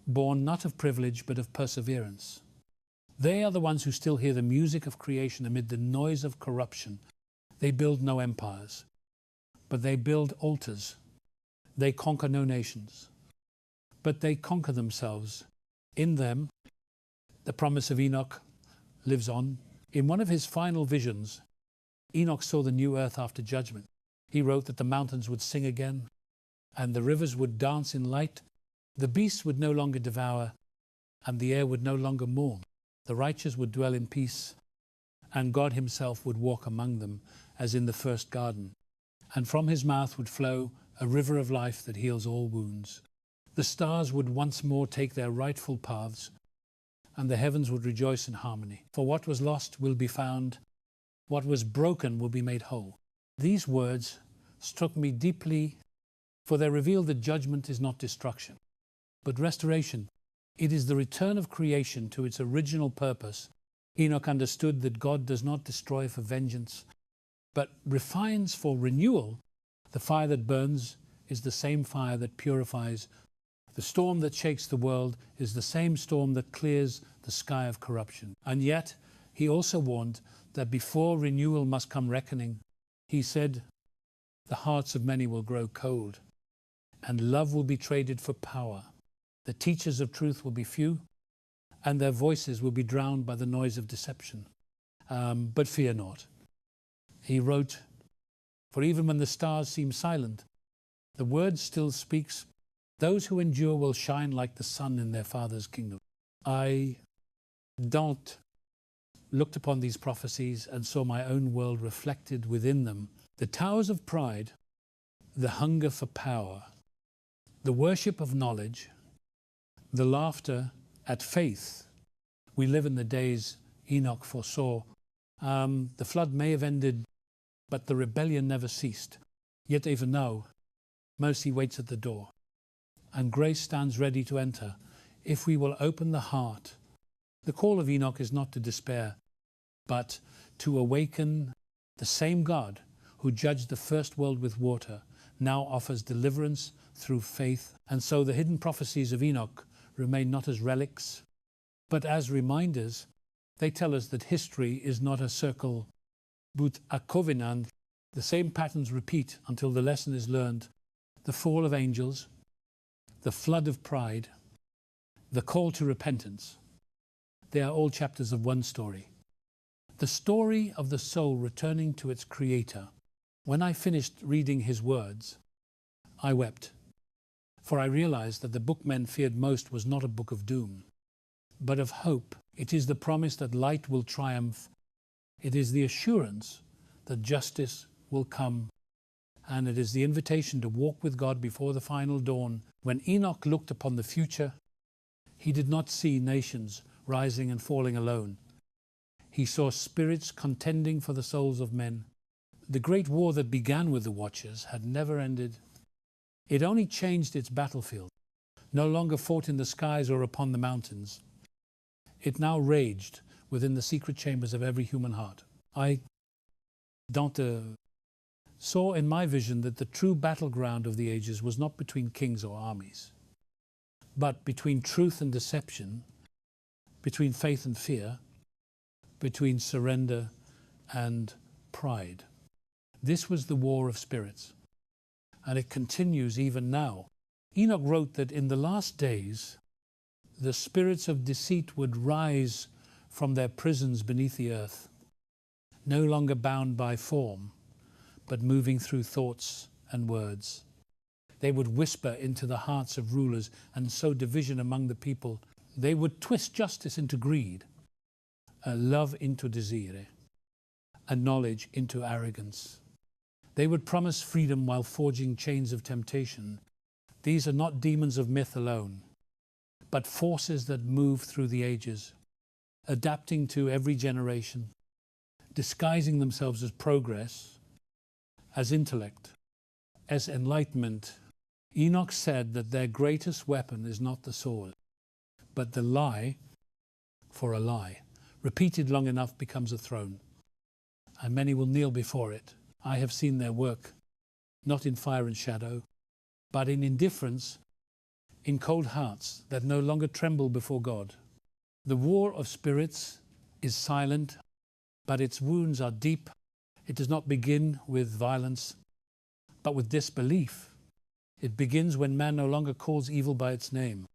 born not of privilege but of perseverance. They are the ones who still hear the music of creation amid the noise of corruption. They build no empires, but they build altars. They conquer no nations, but they conquer themselves. In them, the promise of Enoch lives on. In one of his final visions, Enoch saw the new earth after judgment. He wrote that the mountains would sing again, and the rivers would dance in light. The beasts would no longer devour, and the air would no longer mourn. The righteous would dwell in peace, and God himself would walk among them as in the first garden. And from his mouth would flow a river of life that heals all wounds. The stars would once more take their rightful paths, and the heavens would rejoice in harmony. For what was lost will be found, what was broken will be made whole. These words struck me deeply, for they reveal that judgment is not destruction, but restoration. It is the return of creation to its original purpose. Enoch understood that God does not destroy for vengeance, but refines for renewal. The fire that burns is the same fire that purifies. The storm that shakes the world is the same storm that clears the sky of corruption. And yet, he also warned that before renewal must come reckoning. He said, the hearts of many will grow cold, and love will be traded for power. The teachers of truth will be few, and their voices will be drowned by the noise of deception. But fear not. He wrote, for even when the stars seem silent, the word still speaks. Those who endure will shine like the sun in their Father's kingdom. I don't looked upon these prophecies and saw my own world reflected within them. The towers of pride, the hunger for power, the worship of knowledge, the laughter at faith. We live in the days Enoch foresaw. The flood may have ended, but the rebellion never ceased. Yet even now, mercy waits at the door, and grace stands ready to enter if we will open the heart. The call of Enoch is not to despair, but to awaken. The same God who judged the first world with water now offers deliverance through faith. And so the hidden prophecies of Enoch remain not as relics, but as reminders. They tell us that history is not a circle, but a covenant. The same patterns repeat until the lesson is learned. The fall of angels, the flood of pride, the call to repentance. They are all chapters of one story. The story of the soul returning to its creator. When I finished reading his words, I wept, for I realized that the book men feared most was not a book of doom, but of hope. It is the promise that light will triumph. It is the assurance that justice will come. And it is the invitation to walk with God before the final dawn. When Enoch looked upon the future, he did not see nations rising and falling alone. He saw spirits contending for the souls of men. The great war that began with the Watchers had never ended. It only changed its battlefield. no longer fought in the skies or upon the mountains. It now raged within the secret chambers of every human heart. I, Dante, saw in my vision that the true battleground of the ages was not between kings or armies, but between truth and deception, between faith and fear, between surrender and pride. This was the war of spirits, and it continues even now. Enoch wrote that in the last days, the spirits of deceit would rise from their prisons beneath the earth, no longer bound by form, but moving through thoughts and words. They would whisper into the hearts of rulers and sow division among the people. They would twist justice into greed, love into desire, and knowledge into arrogance. They would promise freedom while forging chains of temptation. These are not demons of myth alone, but forces that move through the ages, adapting to every generation, disguising themselves as progress, as intellect, as enlightenment. Enoch said that their greatest weapon is not the sword, but the lie for a lie. Repeated long enough becomes a throne, and many will kneel before it. I have seen their work, not in fire and shadow, but in indifference, in cold hearts that no longer tremble before God. The war of spirits is silent, but its wounds are deep. It does not begin with violence, but with disbelief. It begins when man no longer calls evil by its name,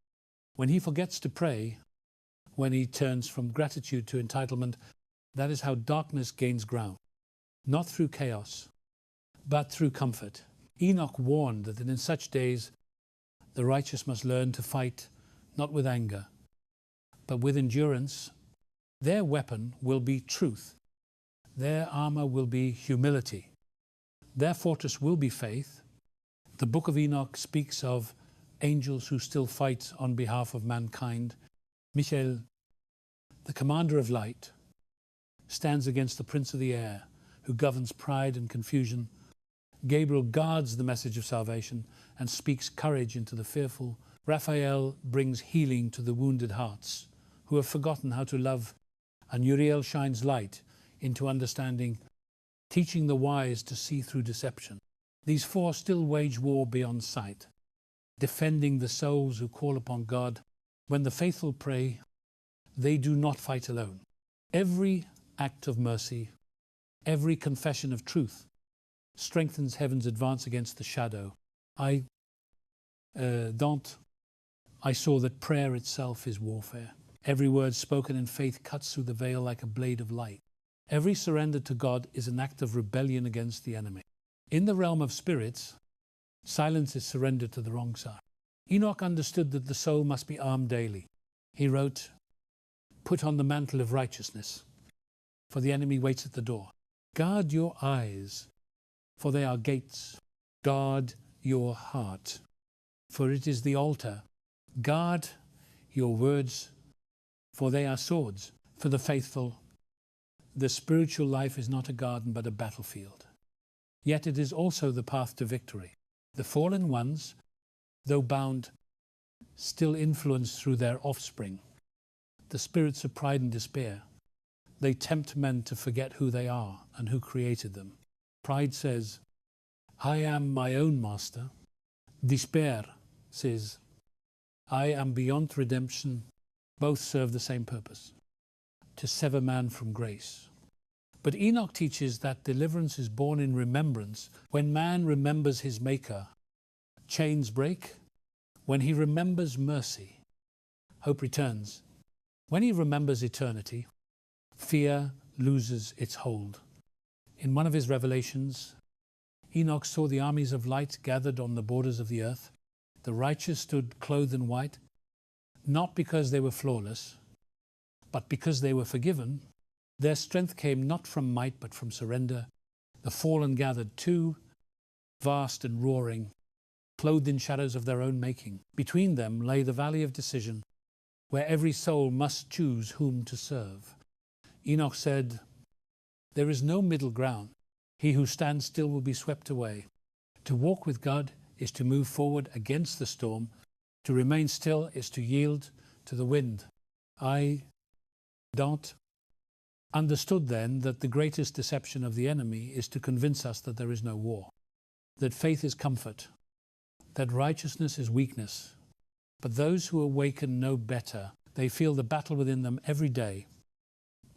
when he forgets to pray, when he turns from gratitude to entitlement. That is how darkness gains ground, not through chaos, but through comfort. Enoch warned that in such days the righteous must learn to fight not with anger, but with endurance. Their weapon will be truth. Their armor will be humility. Their fortress will be faith. The book of Enoch speaks of angels who still fight on behalf of mankind. Michael, the commander of light, stands against the prince of the air, who governs pride and confusion. Gabriel guards the message of salvation and speaks courage into the fearful. Raphael brings healing to the wounded hearts who have forgotten how to love, and Uriel shines light into understanding, teaching the wise to see through deception. These four still wage war beyond sight, defending the souls who call upon God. When the faithful pray, they do not fight alone. Every act of mercy, every confession of truth strengthens heaven's advance against the shadow. Dante, I saw that prayer itself is warfare. Every word spoken in faith cuts through the veil like a blade of light. Every surrender to God is an act of rebellion against the enemy. In the realm of spirits, silence is surrender to the wrong side. Enoch understood that the soul must be armed daily. He wrote, "Put on the mantle of righteousness, for the enemy waits at the door. Guard your eyes, for they are gates. Guard your heart, for it is the altar. Guard your words, for they are swords." For the faithful, the spiritual life is not a garden but a battlefield. Yet it is also the path to victory. The fallen ones, though bound, still influence through their offspring, the spirits of pride and despair. They tempt men to forget who they are and who created them. Pride says, "I am my own master." Despair says, "I am beyond redemption." Both serve the same purpose, to sever man from grace. But Enoch teaches that deliverance is born in remembrance. When man remembers his maker, chains break. When he remembers mercy, hope returns. When he remembers eternity, fear loses its hold. In one of his revelations, Enoch saw the armies of light gathered on the borders of the earth. The righteous stood clothed in white, not because they were flawless, but because they were forgiven. Their strength came not from might, but from surrender. The fallen gathered too, vast and roaring, clothed in shadows of their own making. Between them lay the valley of decision, where every soul must choose whom to serve. Enoch said, "There is no middle ground. He who stands still will be swept away." To walk with God is to move forward against the storm, To remain still is to yield to the wind. I don't understood then that the greatest deception of the enemy is to convince us that there is no war, that faith is comfort, that righteousness is weakness. But those who awaken know better. They feel the battle within them every day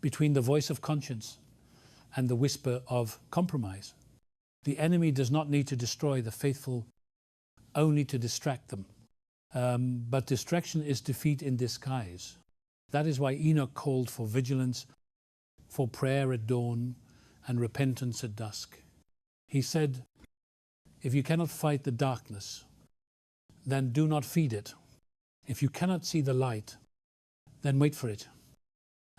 between the voice of conscience and the whisper of compromise. The enemy does not need to destroy the faithful, only to distract them. But distraction is defeat in disguise. That is why Enoch called for vigilance, for prayer at dawn and repentance at dusk. He said, if you cannot fight the darkness, then do not feed it. If you cannot see the light, then wait for it,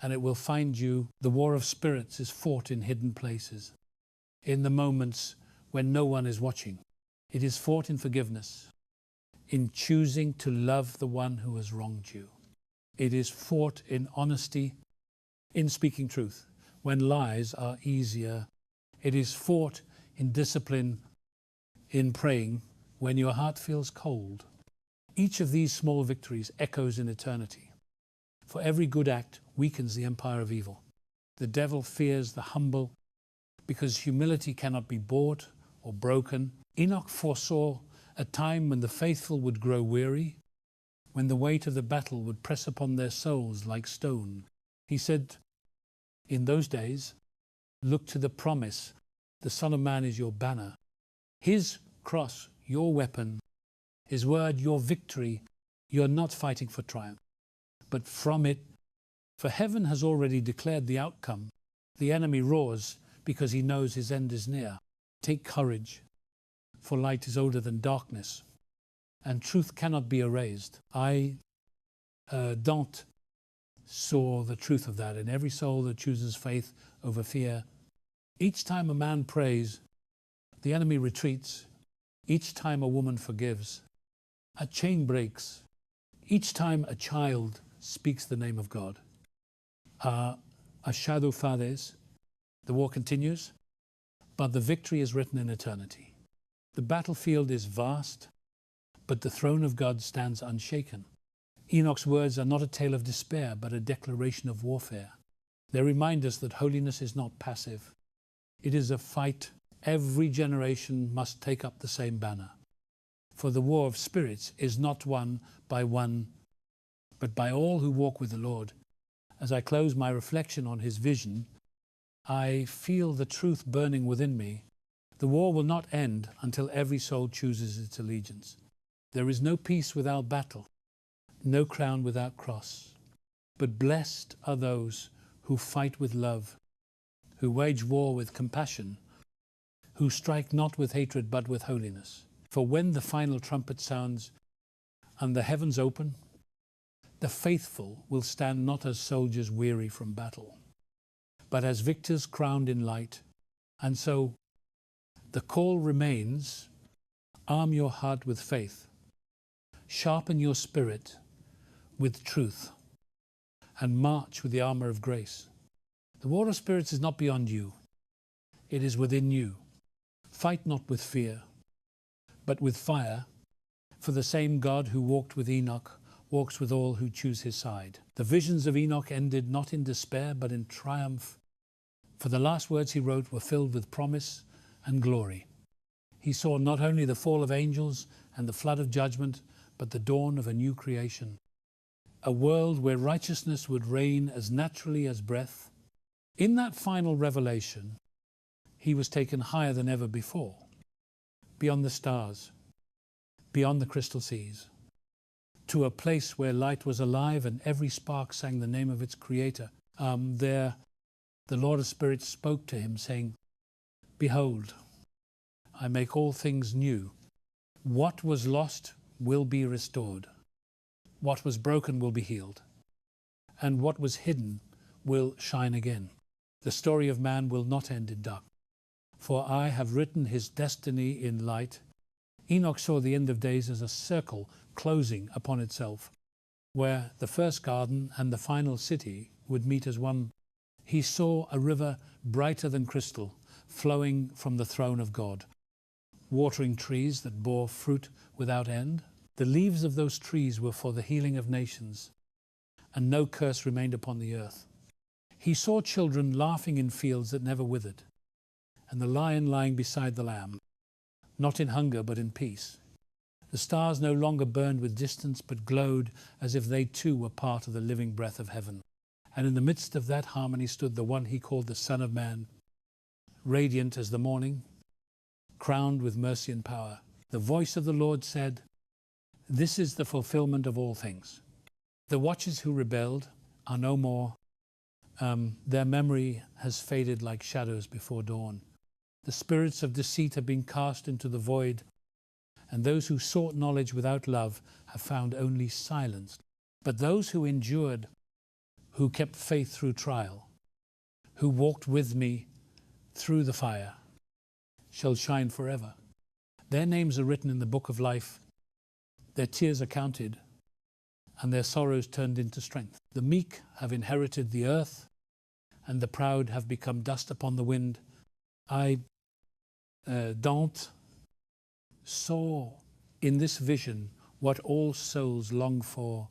and it will find you. The war of spirits is fought in hidden places, in the moments when no one is watching. It is fought in forgiveness, in choosing to love the one who has wronged you. It is fought in honesty, in speaking truth, when lies are easier. It is fought in discipline, in praying, when your heart feels cold. Each of these small victories echoes in eternity. For every good act weakens the empire of evil. The devil fears the humble because humility cannot be bought or broken. Enoch foresaw a time when the faithful would grow weary, when the weight of the battle would press upon their souls like stone. He said, in those days, look to the promise, the Son of Man is your banner. His cross, your weapon, his word, your victory. You're not fighting for triumph, but from it, for heaven has already declared the outcome. The enemy roars because he knows his end is near. Take courage, for light is older than darkness, and truth cannot be erased. Dante saw the truth of that in every soul that chooses faith over fear. Each time a man prays, the enemy retreats. Each time a woman forgives, a chain breaks. Each time a child speaks the name of God. A shadow fathers, the war continues, but the victory is written in eternity. The battlefield is vast, but the throne of God stands unshaken. Enoch's words are not a tale of despair, but a declaration of warfare. They remind us that holiness is not passive. It is a fight. Every generation must take up the same banner. For the war of spirits is not won by one, but by all who walk with the Lord. As I close my reflection on his vision, I feel the truth burning within me. The war will not end until every soul chooses its allegiance. There is no peace without battle, no crown without cross. But blessed are those who fight with love, who wage war with compassion, who strike not with hatred but with holiness. For when the final trumpet sounds and the heavens open, the faithful will stand not as soldiers weary from battle, but as victors crowned in light. And so the call remains, arm your heart with faith, sharpen your spirit with truth, and march with the armor of grace. The war of spirits is not beyond you, it is within you. Fight not with fear, but with fire, for the same God who walked with Enoch walks with all who choose his side. The visions of Enoch ended not in despair, but in triumph, for the last words he wrote were filled with promise and glory. He saw not only the fall of angels and the flood of judgment, but the dawn of a new creation, a world where righteousness would reign as naturally as breath. In that final revelation, he was taken higher than ever before, beyond the stars, beyond the crystal seas, to a place where light was alive and every spark sang the name of its creator. There, the Lord of Spirits spoke to him, saying, behold, I make all things new. What was lost will be restored. What was broken will be healed. And what was hidden will shine again. The story of man will not end in darkness. For I have written his destiny in light. Enoch saw the end of days as a circle closing upon itself, where the first garden and the final city would meet as one. He saw a river brighter than crystal flowing from the throne of God, watering trees that bore fruit without end. The leaves of those trees were for the healing of nations, and no curse remained upon the earth. He saw children laughing in fields that never withered, and the lion lying beside the lamb, not in hunger but in peace. The stars no longer burned with distance, but glowed as if they too were part of the living breath of heaven. And in the midst of that harmony stood the one he called the Son of Man, radiant as the morning, crowned with mercy and power. The voice of the Lord said, "This is the fulfillment of all things." The watchers who rebelled are no more. Their memory has faded like shadows before dawn. The spirits of deceit have been cast into the void, and those who sought knowledge without love have found only silence. But those who endured, who kept faith through trial, who walked with me through the fire, shall shine forever. Their names are written in the book of life. Their tears are counted, and their sorrows turned into strength. The meek have inherited the earth, and the proud have become dust upon the wind. Dante saw in this vision what all souls long for,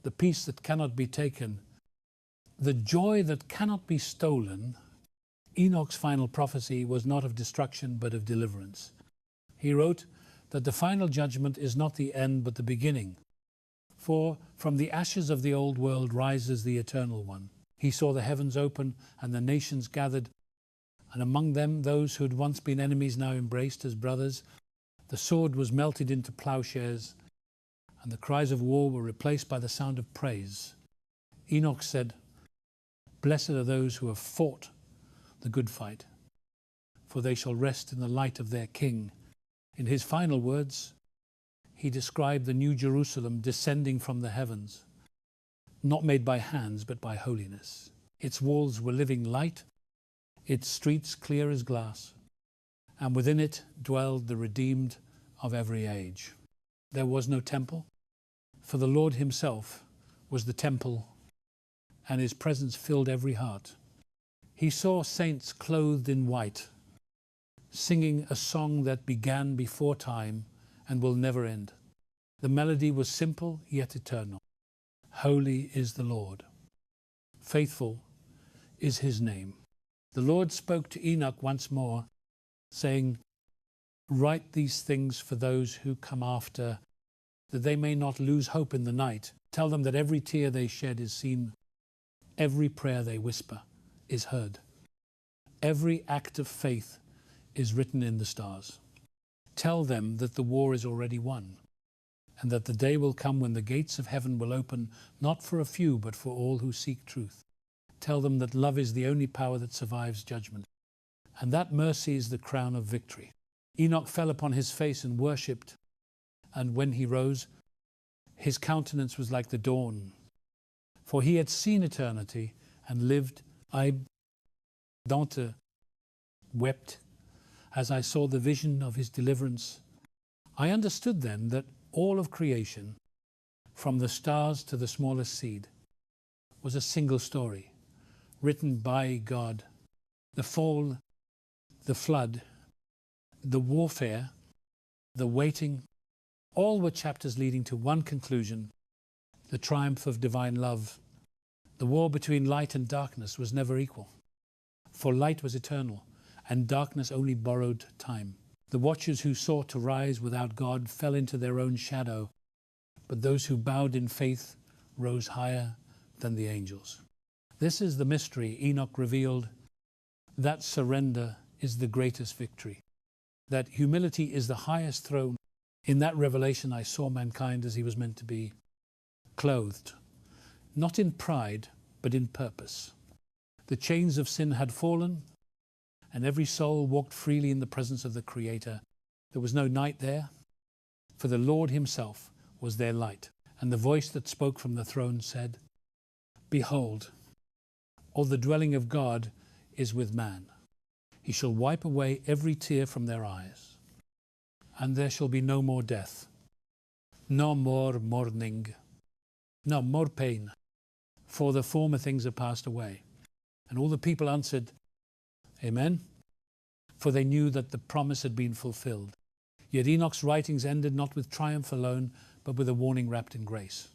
the peace that cannot be taken, the joy that cannot be stolen. Enoch's final prophecy was not of destruction but of deliverance. He wrote that the final judgment is not the end but the beginning. For from the ashes of the old world rises the eternal one. He saw the heavens open and the nations gathered, and among them those who had once been enemies now embraced as brothers. The sword was melted into plowshares, and the cries of war were replaced by the sound of praise. Enoch said, "Blessed are those who have fought the good fight, for they shall rest in the light of their King." In his final words, he described the new Jerusalem descending from the heavens, not made by hands but by holiness. Its walls were living light, its streets clear as glass, and within it dwelled the redeemed of every age. There was no temple, for the Lord himself was the temple, and his presence filled every heart. He saw saints clothed in white, singing a song that began before time and will never end. The melody was simple yet eternal. Holy is the Lord. Faithful is his name. The Lord spoke to Enoch once more, saying, "Write these things for those who come after, that they may not lose hope in the night. Tell them that every tear they shed is seen, every prayer they whisper is heard. Every act of faith is written in the stars. Tell them that the war is already won, and that the day will come when the gates of heaven will open, not for a few, but for all who seek truth. Tell them that love is the only power that survives judgment, and that mercy is the crown of victory." Enoch fell upon his face and worshipped, and when he rose, his countenance was like the dawn, for he had seen eternity and lived. Dante wept as I saw the vision of his deliverance. I understood then that all of creation, from the stars to the smallest seed, was a single story, written by God. The fall, the flood, the warfare, the waiting, all were chapters leading to one conclusion: the triumph of divine love. The war between light and darkness was never equal, for light was eternal, and darkness only borrowed time. The watchers who sought to rise without God fell into their own shadow, but those who bowed in faith rose higher than the angels. This is the mystery Enoch revealed. That surrender is the greatest victory. That humility is the highest throne. In that revelation I saw mankind as he was meant to be, clothed, not in pride, but in purpose. The chains of sin had fallen, and every soul walked freely in the presence of the Creator. There was no night there, for the Lord himself was their light. And the voice that spoke from the throne said, "Behold, all the dwelling of God is with man. He shall wipe away every tear from their eyes, and there shall be no more death, no more mourning, no more pain, for the former things are passed away." And all the people answered, "Amen," for they knew that the promise had been fulfilled. Yet Enoch's writings ended not with triumph alone, but with a warning wrapped in grace.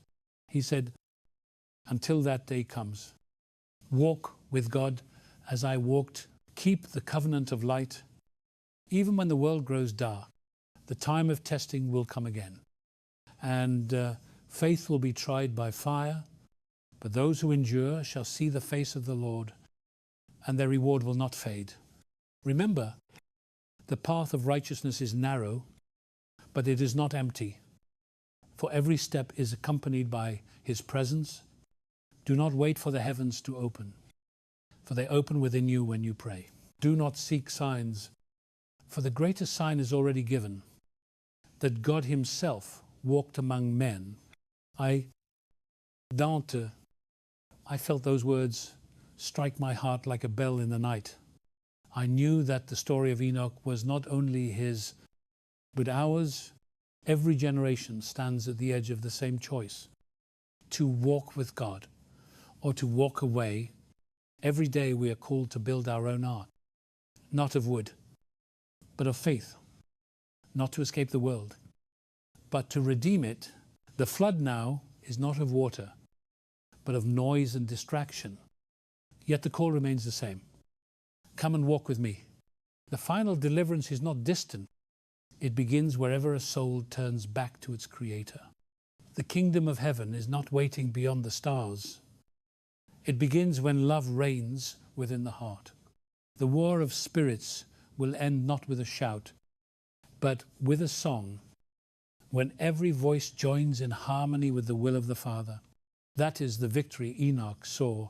He said, until that day comes, walk with God as I walked, keep the covenant of light. Even when the world grows dark, the time of testing will come again. And faith will be tried by fire, but those who endure shall see the face of the Lord, and their reward will not fade. Remember, the path of righteousness is narrow, but it is not empty. For every step is accompanied by His presence. Do not wait for the heavens to open, for they open within you when you pray. Do not seek signs, for the greatest sign is already given, that God Himself walked among men. Dante, I felt those words strike my heart like a bell in the night. I knew that the story of Enoch was not only his, but ours. Every generation stands at the edge of the same choice, to walk with God or to walk away. Every day we are called to build our own ark, not of wood, but of faith, not to escape the world, but to redeem it. The flood now is not of water, but of noise and distraction. Yet the call remains the same. Come and walk with me. The final deliverance is not distant. It begins wherever a soul turns back to its Creator. The kingdom of heaven is not waiting beyond the stars. It begins when love reigns within the heart. The war of spirits will end not with a shout, but with a song, when every voice joins in harmony with the will of the Father. That is the victory Enoch saw,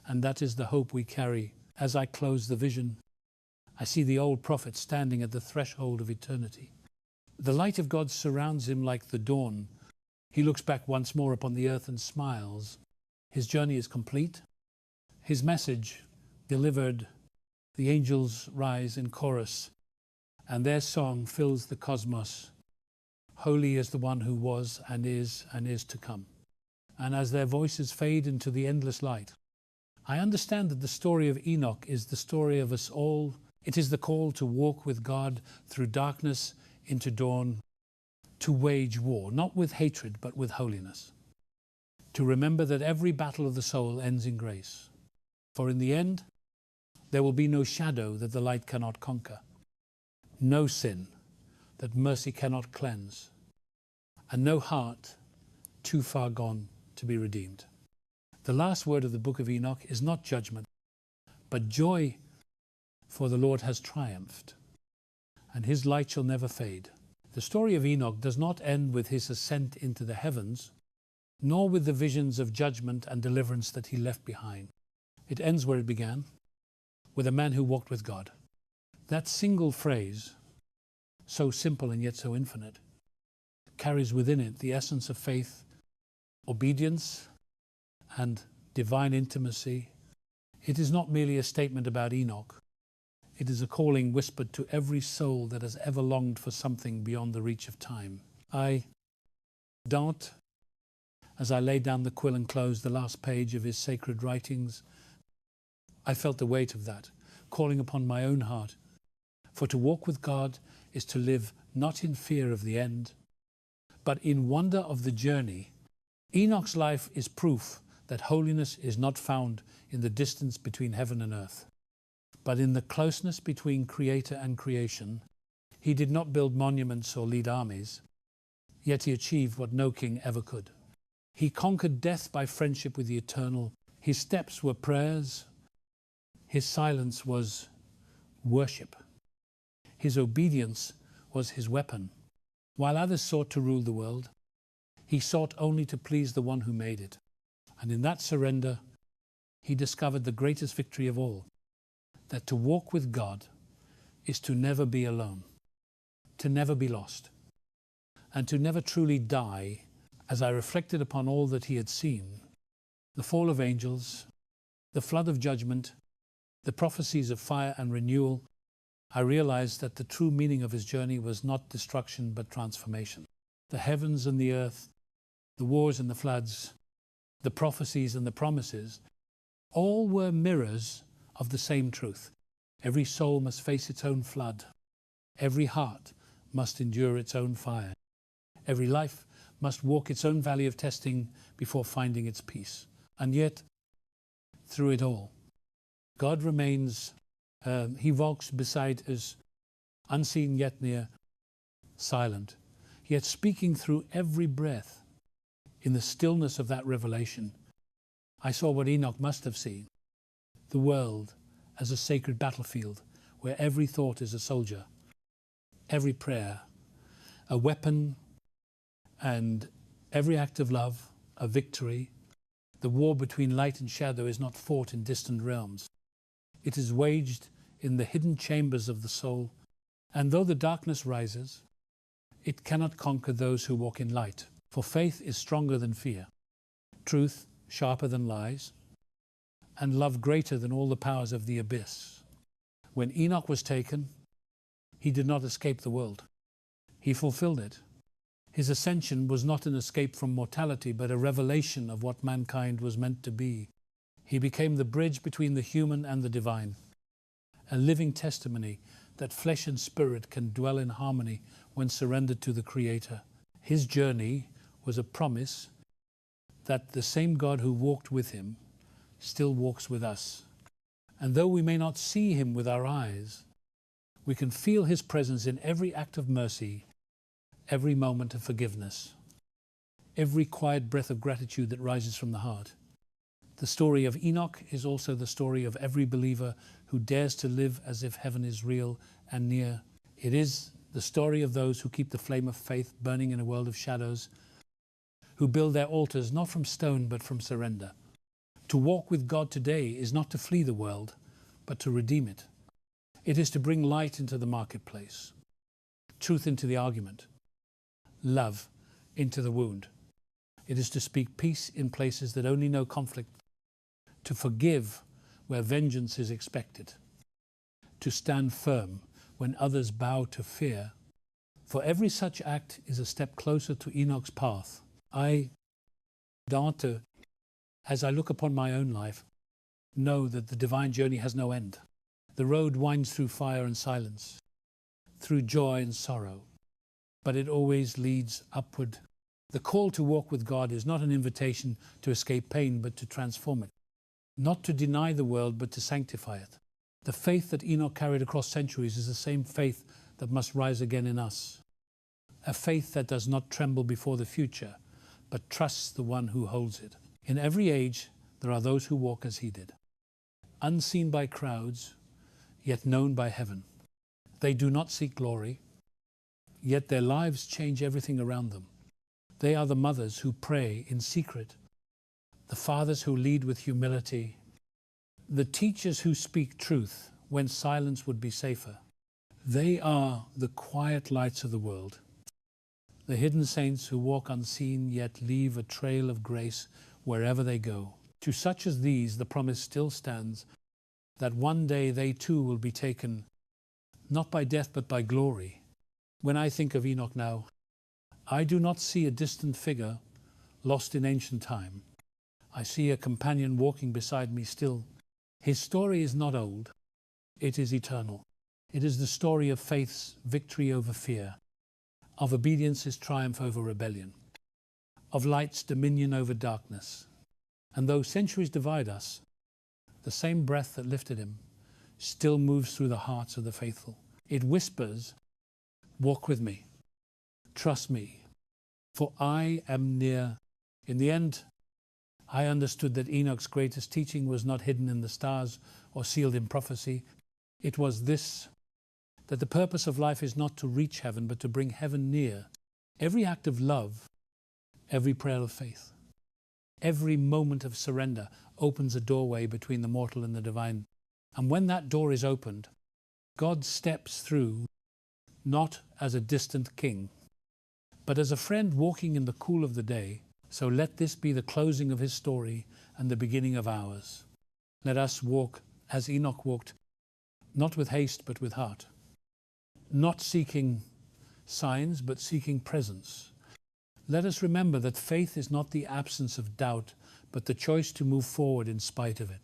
and that is the hope we carry. As I close the vision, I see the old prophet standing at the threshold of eternity. The light of God surrounds him like the dawn. He looks back once more upon the earth and smiles. His journey is complete. His message delivered. The angels rise in chorus, and their song fills the cosmos. Holy is the one who was and is to come. And as their voices fade into the endless light, I understand that the story of Enoch is the story of us all. It is the call to walk with God through darkness into dawn, to wage war, not with hatred, but with holiness. To remember that every battle of the soul ends in grace. For in the end, there will be no shadow that the light cannot conquer, no sin that mercy cannot cleanse, and no heart too far gone to be redeemed. The last word of the book of Enoch is not judgment, but joy, for the Lord has triumphed, and His light shall never fade. The story of Enoch does not end with his ascent into the heavens, nor with the visions of judgment and deliverance that he left behind. It ends where it began, with a man who walked with God. That single phrase, so simple and yet so infinite, carries within it the essence of faith, obedience, and divine intimacy. It is not merely a statement about Enoch. It is a calling whispered to every soul that has ever longed for something beyond the reach of time. Dante, as I laid down the quill and closed the last page of his sacred writings, I felt the weight of that, calling upon my own heart. For to walk with God is to live not in fear of the end, but in wonder of the journey. Enoch's life is proof that holiness is not found in the distance between heaven and earth, but in the closeness between Creator and creation. He did not build monuments or lead armies, yet he achieved what no king ever could. He conquered death by friendship with the eternal. His steps were prayers. His silence was worship. His obedience was his weapon. While others sought to rule the world, he sought only to please the one who made it. And in that surrender, he discovered the greatest victory of all, that to walk with God is to never be alone, to never be lost, and to never truly die. As I reflected upon all that he had seen, the fall of angels, the flood of judgment, the prophecies of fire and renewal, I realized that the true meaning of his journey was not destruction but transformation. The heavens and the earth, the wars and the floods, the prophecies and the promises, all were mirrors of the same truth. Every soul must face its own flood. Every heart must endure its own fire. Every life must walk its own valley of testing before finding its peace. And yet, through it all, God remains, he walks beside us, unseen yet near, silent, yet speaking through every breath. In the stillness of that revelation, I saw what Enoch must have seen: the world as a sacred battlefield where every thought is a soldier, every prayer a weapon, and every act of love a victory. The war between light and shadow is not fought in distant realms. It is waged in the hidden chambers of the soul, and though the darkness rises, it cannot conquer those who walk in light. For faith is stronger than fear, truth sharper than lies, and love greater than all the powers of the abyss. When Enoch was taken, he did not escape the world. He fulfilled it. His ascension was not an escape from mortality, but a revelation of what mankind was meant to be. He became the bridge between the human and the divine, a living testimony that flesh and spirit can dwell in harmony when surrendered to the Creator. His journey was a promise that the same God who walked with him still walks with us. And though we may not see him with our eyes, we can feel his presence in every act of mercy, every moment of forgiveness, every quiet breath of gratitude that rises from the heart. The story of Enoch is also the story of every believer who dares to live as if heaven is real and near. It is the story of those who keep the flame of faith burning in a world of shadows, who build their altars not from stone but from surrender. To walk with God today is not to flee the world, but to redeem it. It is to bring light into the marketplace, truth into the argument, love into the wound. It is to speak peace in places that only know conflict, to forgive where vengeance is expected, to stand firm when others bow to fear. For every such act is a step closer to Enoch's path. I, Dante, as I look upon my own life, know that the divine journey has no end. The road winds through fire and silence, through joy and sorrow, but it always leads upward. The call to walk with God is not an invitation to escape pain, but to transform it. Not to deny the world, but to sanctify it. The faith that Enoch carried across centuries is the same faith that must rise again in us. A faith that does not tremble before the future, but trusts the one who holds it. In every age, there are those who walk as he did, unseen by crowds, yet known by heaven. They do not seek glory, yet their lives change everything around them. They are the mothers who pray in secret, the fathers who lead with humility, the teachers who speak truth when silence would be safer. They are the quiet lights of the world, the hidden saints who walk unseen yet leave a trail of grace wherever they go. To such as these, the promise still stands that one day they too will be taken, not by death but by glory. When I think of Enoch now, I do not see a distant figure lost in ancient time. I see a companion walking beside me still. His story is not old, it is eternal. It is the story of faith's victory over fear, of obedience's triumph over rebellion, of light's dominion over darkness. And though centuries divide us, the same breath that lifted him still moves through the hearts of the faithful. It whispers, "Walk with me, trust me, for I am near." In the end, I understood that Enoch's greatest teaching was not hidden in the stars or sealed in prophecy. It was this, that the purpose of life is not to reach heaven, but to bring heaven near. Every act of love, every prayer of faith, every moment of surrender opens a doorway between the mortal and the divine. And when that door is opened, God steps through, not as a distant king, but as a friend walking in the cool of the day. So let this be the closing of his story and the beginning of ours. Let us walk as Enoch walked, not with haste but with heart, not seeking signs but seeking presence. Let us remember that faith is not the absence of doubt, but the choice to move forward in spite of it.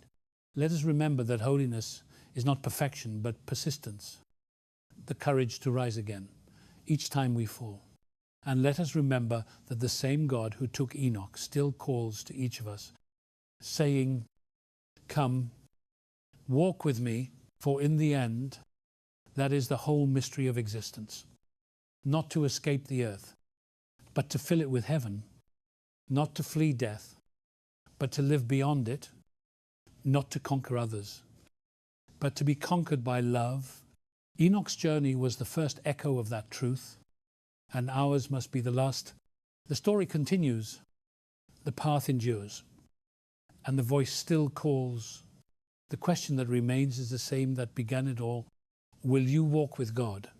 Let us remember that holiness is not perfection but persistence, the courage to rise again, each time we fall. And let us remember that the same God who took Enoch still calls to each of us, saying, "Come, walk with me, for in the end, that is the whole mystery of existence. Not to escape the earth, but to fill it with heaven. Not to flee death, but to live beyond it. Not to conquer others, but to be conquered by love." Enoch's journey was the first echo of that truth, and ours must be the last. The story continues, the path endures, and the voice still calls. The question that remains is the same that began it all. Will you walk with God?